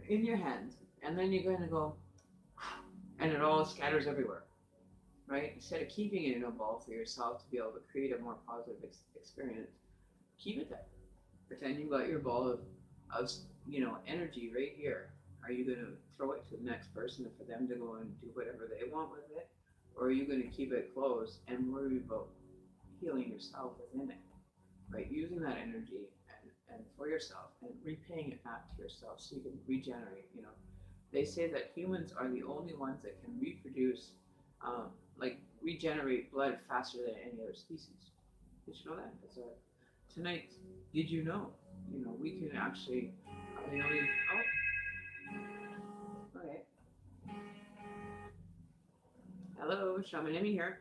in your hand, and then you're going to go, and it all scatters everywhere, right? Instead of keeping it in a ball for yourself to be able to create a more positive experience, keep it there. Pretend you got your ball of energy right here. Are you going to throw it to the next person for them to go and do whatever they want with it? Or are you going to keep it closed and worry about healing yourself within it? Right? Using that energy and for yourself and repaying it back to yourself so you can regenerate. They say that humans are the only ones that can reproduce, regenerate blood faster than any other species. Did you know that? Tonight, did you know? We can actually, okay. Hello, Shaman Emme here.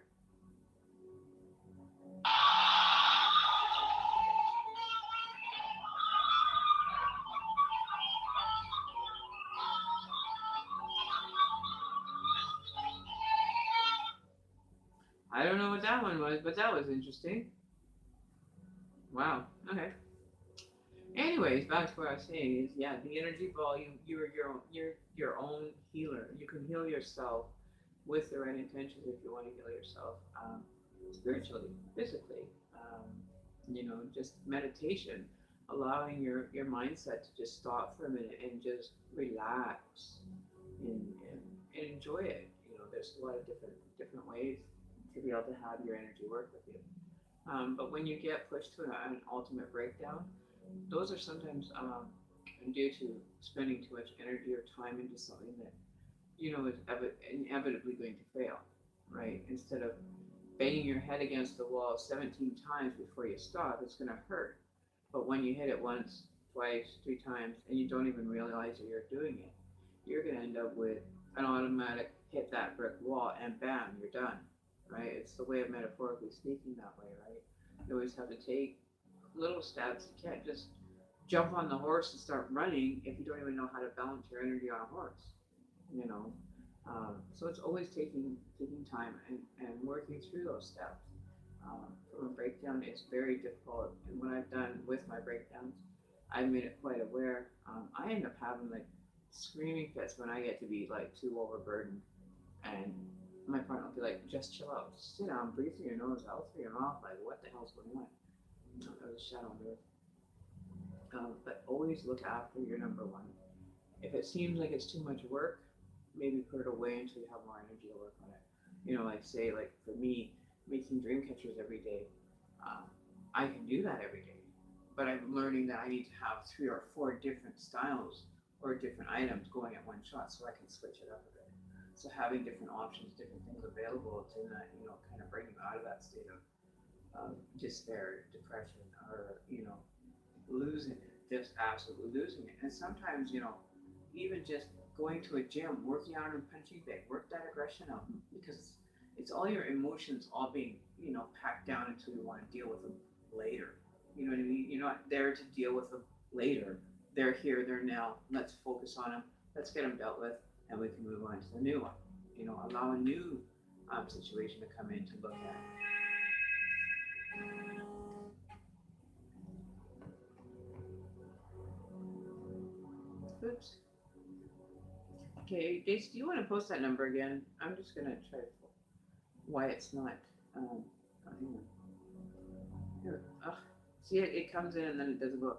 I don't know what that one was, but that was interesting. Wow. Okay. Anyways, back to what I was saying is, yeah, the energy ball. You're your own healer. You can heal yourself with the right intentions if you want to heal yourself, spiritually, physically. Just meditation, allowing your mindset to just stop for a minute and just relax and enjoy it. There's a lot of different ways to be able to have your energy work with you. But when you get pushed to an ultimate breakdown, those are sometimes due to spending too much energy or time into something that is inevitably going to fail, right? Instead of banging your head against the wall 17 times before you stop, it's going to hurt. But when you hit it once, twice, 3 times, and you don't even realize that you're doing it, you're going to end up with an automatic hit that brick wall and bam, you're done, right? It's the way of metaphorically speaking that way, right? You always have to take little steps. You can't just jump on the horse and start running if you don't even know how to balance your energy on a horse, So it's always taking time and working through those steps. From a breakdown, it's very difficult. And what I've done with my breakdowns, I've made it quite aware. I end up having screaming fits when I get to be too overburdened, and my partner will be like, "Just chill out, just sit down, breathe through your nose, out through your mouth. What the hell's going on?" That was a shadow on earth. But always look after your number one. If it seems like it's too much work, maybe put it away until you have more energy to work on it. For me, making dream catchers every day, I can do that every day. But I'm learning that I need to have 3 or 4 different styles or different items going at one shot so I can switch it up a bit. So having different options, different things available to kind of bring you out of that state of despair, depression, or losing it, just absolutely losing it. And sometimes even just going to a gym, working out and punching bag, work that aggression out, because it's all your emotions all being packed down until you want to deal with them later. You know what I mean? You're not there to deal with them later. They're here, they're now. Let's focus on them. Let's get them dealt with, and we can move on to the new one. Allow a new situation to come in to look at. Oops. Okay, Dace, do you want to post that number again? I'm just gonna try to. Why it's not. Hang on. Here. See, it comes in and then it doesn't go.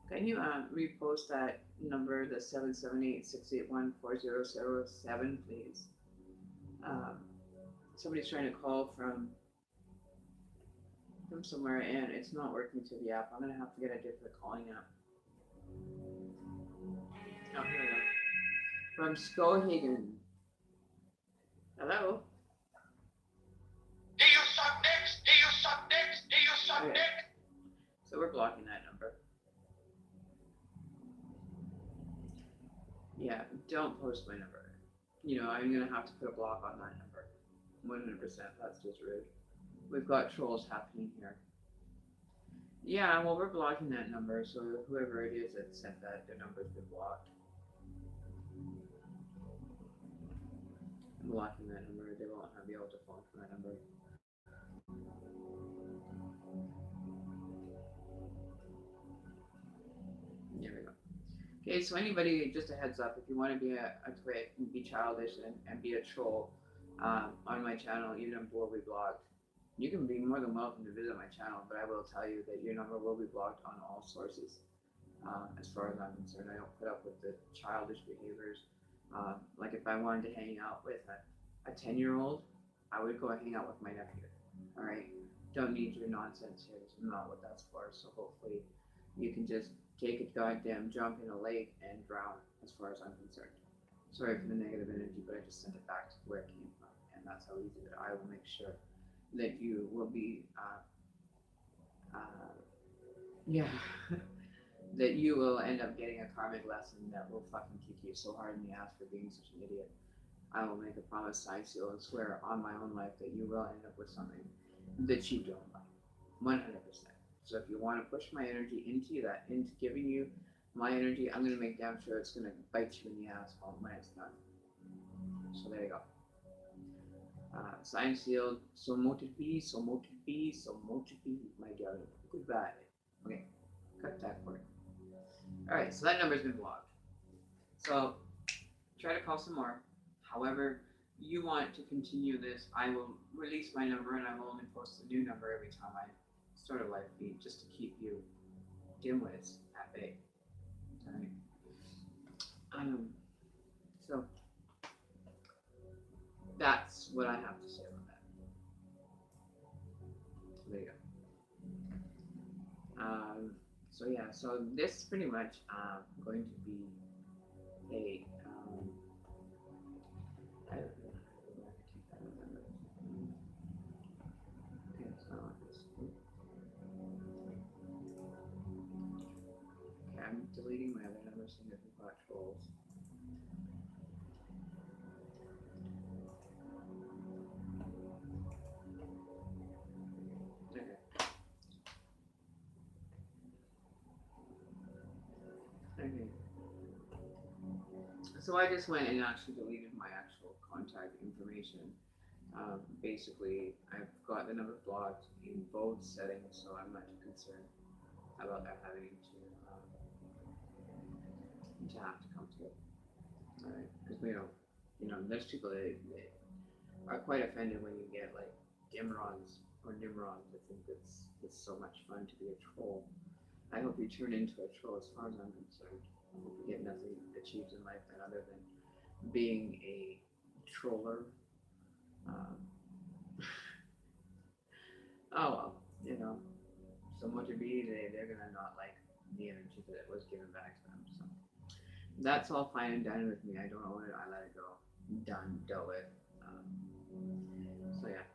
Can you repost that number, the 778-681-4007, please? Somebody's trying to call from somewhere and it's not working through the app. I'm gonna have to get a different calling app. Oh, here we go. From Skohagen. Hello? Do you suck dicks? Do you suck dicks? Do you suck Okay. dicks? So we're blocking that number. Yeah, don't post my number. You know, I'm gonna have to put a block on that number. 100%, that's just rude. We've got trolls happening here. Yeah, well, we're blocking that number, so whoever it is that sent that, their number's been blocked. I'm blocking that number, they won't be able to phone from that number. There we go. Okay, so anybody, just a heads up, if you want to be a twit and be childish and be a troll on my channel, even before we blocked, you can be more than welcome to visit my channel, but I will tell you that your number will be blocked on all sources. As far as I'm concerned, I don't put up with the childish behaviors. Like if I wanted to hang out with a 10-year-old, I would go hang out with my nephew. All right, don't need your nonsense here. It's not what that's for. So hopefully, you can just take a goddamn jump in a lake and drown. As far as I'm concerned. Sorry for the negative energy, but I just sent it back to where it came from, and that's how easy that I will make sure that you will be, that you will end up getting a karmic lesson that will fucking kick you so hard in the ass for being such an idiot. I will make a promise, sign, seal, and swear on my own life that you will end up with something that you don't like, 100%. So if you want to push my energy into that, into giving you my energy, I'm going to make damn sure it's going to bite you in the asshole when it's done. So there you go. Signed, sealed, so motive be, my darling. Goodbye. Okay, cut that cord. Alright, so that number's been blocked. So, try to call some more. However, you want to continue this, I will release my number and I will only post a new number every time I start a live feed, just to keep you dimwits at bay. Alright. So, that's what I have to say about that. So there you go. So yeah, so this is pretty much going to be a I don't know. Okay, it's not like this. Okay, I'm deleting my other numbers so that we've got trolls. Okay. So I just went and actually deleted my actual contact information. Basically, I've got the number blocked in both settings, so I'm not too concerned about that having to have to come to it. Alright, because you know, there's people that are quite offended when you get like Dimrons or Nimrons. I think it's so much fun to be a troll. I hope you turn into a troll as far as I'm concerned. I hope you get nothing achieved in life than other than being a troller. Oh well, you know, someone to be, they're gonna not like the energy that was given back to them. So that's all fine and done with me. I don't own it. I let it go. Done. Dealt with. So yeah.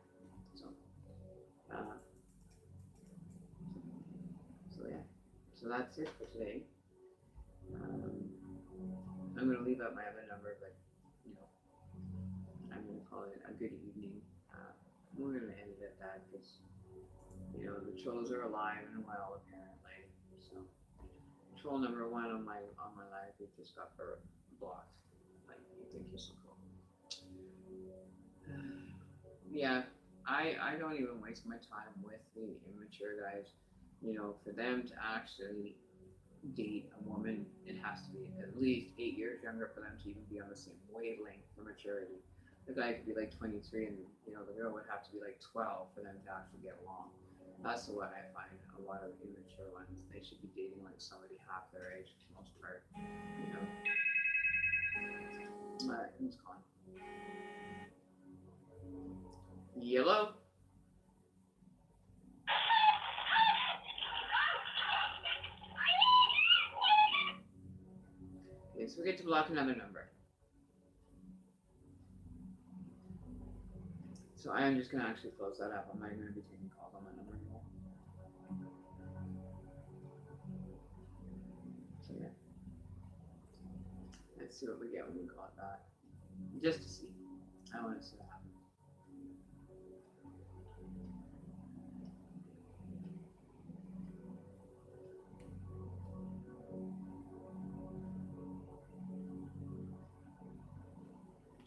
So yeah. So that's it for today. I'm gonna leave out my other number, but you know, I'm gonna call it a good evening. We're gonna end it at that because you know the trolls are alive and well apparently. So troll number 1 on my live, we just got blocked. Like you think you're so cool. Yeah, I don't even waste my time with the immature guys. You know, for them to actually date a woman, it has to be at least 8 years younger for them to even be on the same wavelength for maturity. The guy could be like 23 and you know the girl would have to be like 12 for them to actually get along. That's what I find a lot of immature ones. They should be dating like somebody half their age for the most part. You know. Who's calling? Yellow. Okay, so we get to block another number. So I am just gonna actually close that up. I'm not even gonna be taking calls on that number anymore. So yeah. Let's see what we get when we call it back. Just to see. I want to see what happens.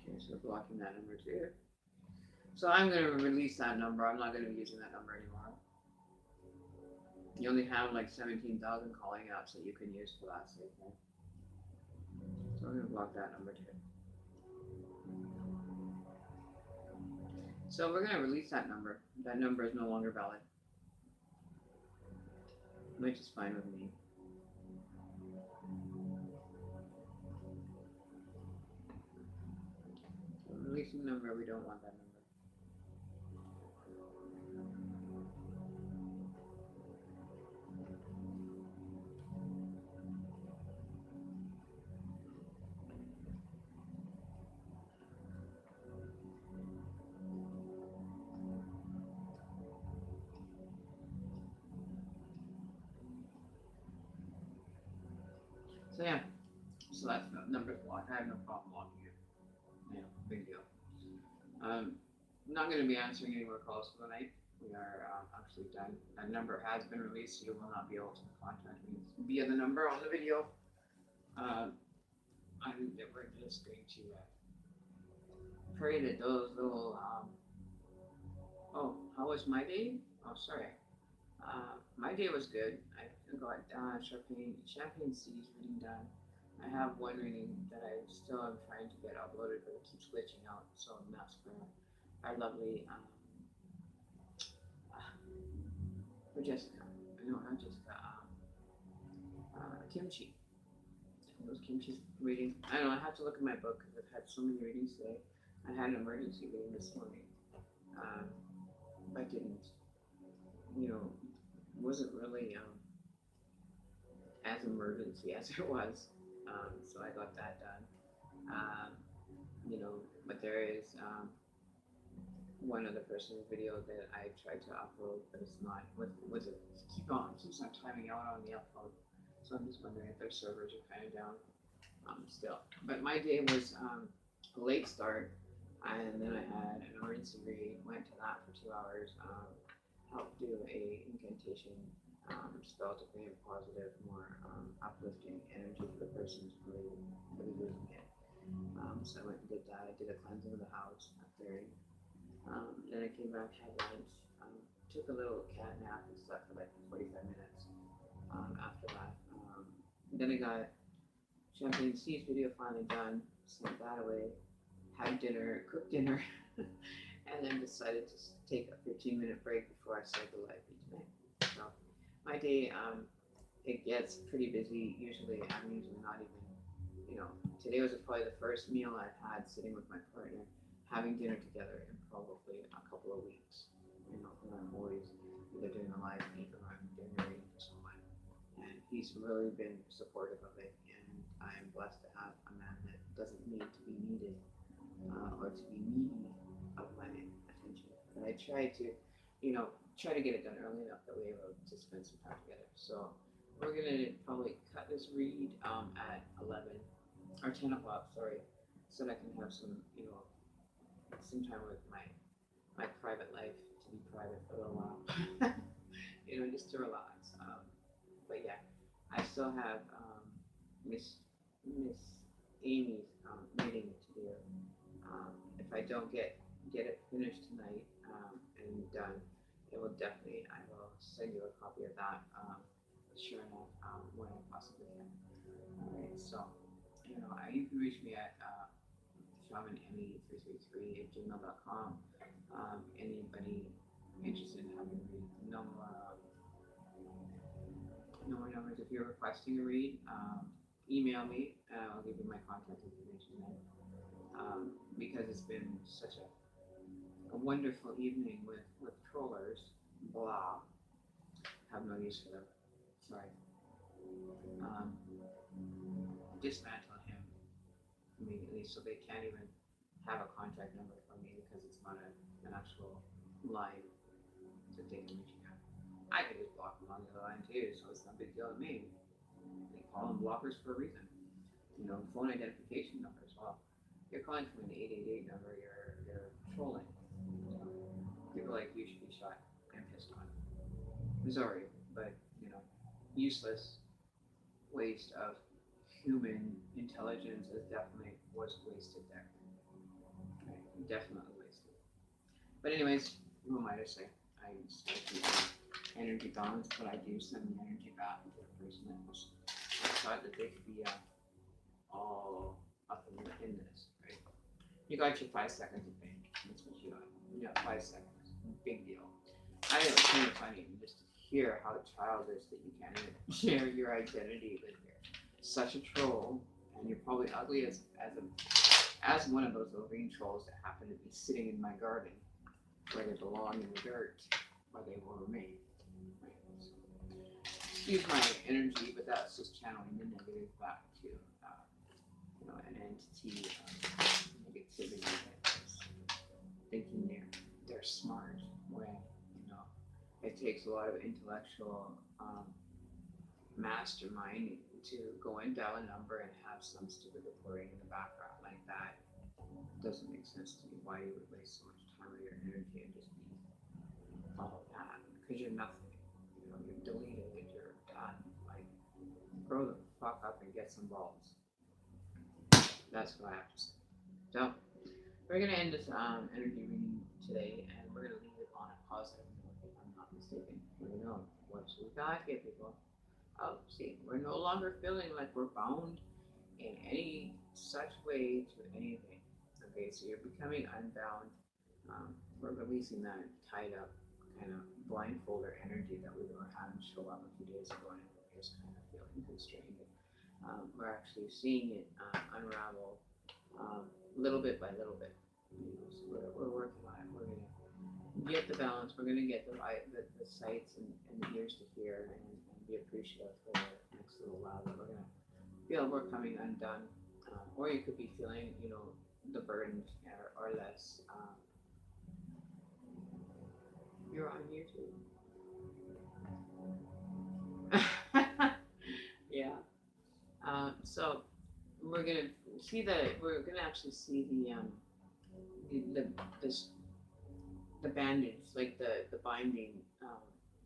Okay, so we're blocking that number too. So I'm going to release that number. I'm not going to be using that number anymore. You only have like 17,000 calling apps that you can use for that sake. Okay? So I'm going to block that number too. So we're going to release that number. That number is no longer valid, which is fine with me. So releasing the number, we don't want that number. So yeah, so that's number blocked. I have no problem blocking it. Yeah, big deal. I'm not going to be answering any more calls for the night. We are actually done. That number has been released, so you will not be able to contact me via the number on the video. I think that we're just going to pray that those little. Oh, how was my day? Oh, sorry. My day was good. I got champagne seas reading done. I have one reading that I still am trying to get uploaded, but it keeps glitching out. So that's for our lovely for Jessica. No, not Jessica. Kimchi. It was Kimchi's reading. I don't know. I have to look at my book because I've had so many readings today. I had an emergency reading this morning. I didn't, wasn't really as emergency as it was. So I got that done. But there is one other person's video that I tried to upload, but it's not. Keeps on timing out on the upload. So I'm just wondering if their servers are kind of down still. But my day was a late start, and then I had an emergency read. Went to that for 2 hours. Helped do a incantation spell to bring in positive, more uplifting energy for the person who's really losing it. So I went and did that. I did a cleansing of the house after. Then I came back, had lunch, took a little cat nap and slept for like 45 minutes after that. Then I got Champagne Seas video finally done, sent that away, had dinner, cooked dinner, and then decided to take a 15-minute break before I started the live feed tonight. So my day, it gets pretty busy. Usually I'm usually not even, today was probably the first meal I've had sitting with my partner, having dinner together in probably a couple of weeks. And I'm always either doing a live feed or I'm doing a reading for someone. And he's really been supportive of it, and I'm blessed to have a man that doesn't need to be needed or to be needy of my attention. But I try to, get it done early enough that we're able to spend some time together. So we're gonna probably cut this read at 11 or 10 o'clock, sorry, so that I can have some, some time with my private life, to be private for a little while, just to relax. But yeah, I still have Miss Amy's reading to do. If I don't get it finished tonight and done, I will send you a copy of that. Sure enough, when I possibly can. Alright, so you can reach me at shamanemme333@gmail.com. Anybody interested in having me, no numbers. If you're requesting a read, email me and I'll give you my contact information then. Because it's been such a wonderful evening with trollers. Blah. Have no use for them. Sorry. Dismantle him immediately so they can't even have a contact number for me because it's not an actual line that they can reach out. I can just block them on the other line too, so it's not a big deal to me. They call them blockers for a reason. You know, phone identification numbers. Well, you're calling from an 888 number, you're trolling. You know, people like you should be shot and pissed on. I'm sorry, but you know, useless waste of human intelligence is definitely was wasted there. Right? Definitely wasted. But anyways, who am I to say? I still keep my energy balance, but I do send the energy back to the person that was thought that they could be all up in this, right? You got your 5 seconds of fame. That's what you got. You got 5 seconds. Big deal. I think it's kind of funny just to hear how childish that you can't even share your identity with your such a troll, and you're probably ugly as one of those green trolls that happen to be sitting in my garden where they belong in the dirt, where they will remain. Right? So, excuse my energy, but that's just channeling the negative back to you know, an entity of negativity that is thinking they're smart when, you know, it takes a lot of intellectual mastermind to go and dial a number and have some stupid recording in the background like that. It doesn't make sense to me why you would waste so much time of your energy and just be all that, because you're nothing. You know, you're deleted and you're done. Like, grow the fuck up and get some balls. That's what I have to say. So we're gonna end this energy reading today, and we're gonna leave it on a positive note, if I'm not mistaken. Here we go. What's we got here, people? Oh, see, we're no longer feeling like we're bound in any such way to anything. Okay, so you're becoming unbound. We're releasing that tied up kind of blindfolder energy that we were having show up a few days ago, and we're just kind of feeling constrained. We're actually seeing it unravel little bit by little bit. You know, so we're working on it. We're gonna get the balance. We're gonna get the sights and the ears to hear and be appreciative for the next little while that we're gonna feel we're coming undone, or you could be feeling, you know, the burden or less. You're on YouTube. Yeah. So we're gonna see we're gonna actually see the bandage, like the binding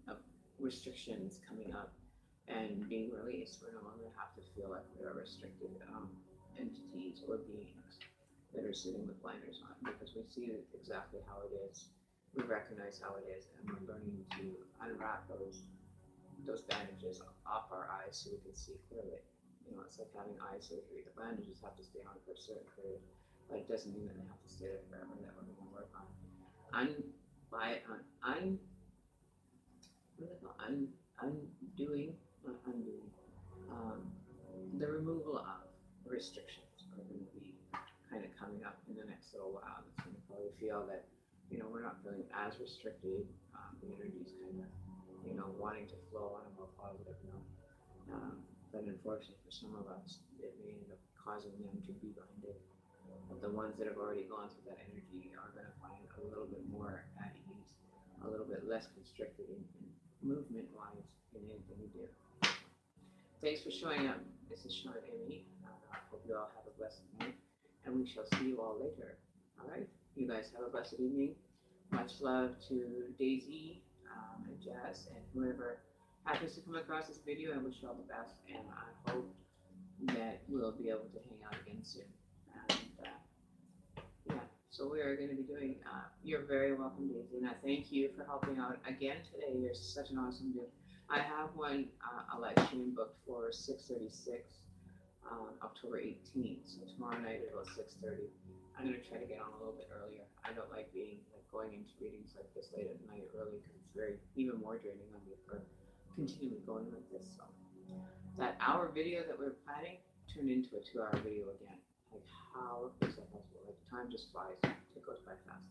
of restrictions coming up and being released. We're no longer have to feel like we are restricted entities or beings that are sitting with blinders on, because we see exactly how it is. We recognize how it is, and we're learning to unwrap those bandages off our eyes so we can see clearly. You know, it's like having eye surgery. The bandages have to stay on for a certain period, but it doesn't mean that they have to stay there forever. That we're going to work on undoing the removal of restrictions are going to be kind of coming up in the next little while. It's going to probably feel that, you know, we're not feeling as restricted. The energy is kind of, you know, wanting to flow on a more positive note. But unfortunately for some of us, it may end up causing them to be blinded. But the ones that have already gone through that energy are going to find a little bit more at ease, a little bit less constricted in movement-wise in anything we do. Thanks for showing up. This is Sean Emme. I hope you all have a blessed night, and we shall see you all later. All right? You guys have a blessed evening. Much love to Daisy and Jazz and whoever happens to come across this video. I wish you all the best, and I hope that we'll be able to hang out again soon. And yeah, so we are going to be doing, you're very welcome, Daisy, and I thank you for helping out again today. You're such an awesome dude. I have one, a live stream booked for 6:36, October 18th, so tomorrow night at about 6:30. I'm going to try to get on a little bit earlier. I don't like going into readings like this late at night early, because it's even more draining on me for continually going like this. So That hour video that we're planning turned into a 2 hour video again. Like, how is that possible? Like, time just flies. It goes by fast.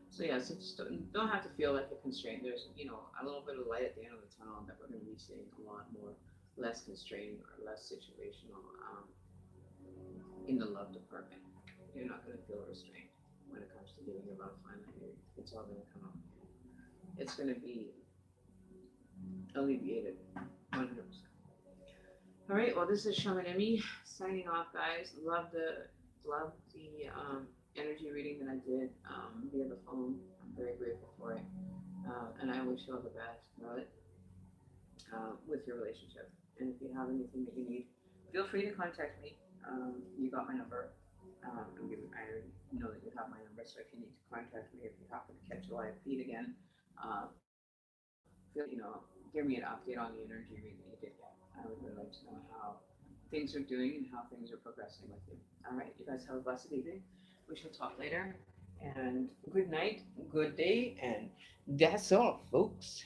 So yeah, so just don't have to feel like a constraint. There's, you know, a little bit of light at the end of the tunnel that we're going to be seeing a lot more, less constrained or less situational in the love department. You're not going to feel restrained when it comes to giving your love finally. It's all going to come out. It's going to be alleviated 100%. All right, well, this is Shaman Emme signing off, guys. Love the energy reading that I did via the phone. I'm very grateful for it, and I wish you all the best, right, with your relationship. And if you have anything that you need, feel free to contact me. You got my number. I know that you have my number, so if you need to contact me, if you happen to catch a live feed again, give me an update on the energy reading that you did get. I would really like to know how things are doing and how things are progressing with you. All right, you guys have a blessed evening. We shall talk later. And good night, good day, and that's all, folks.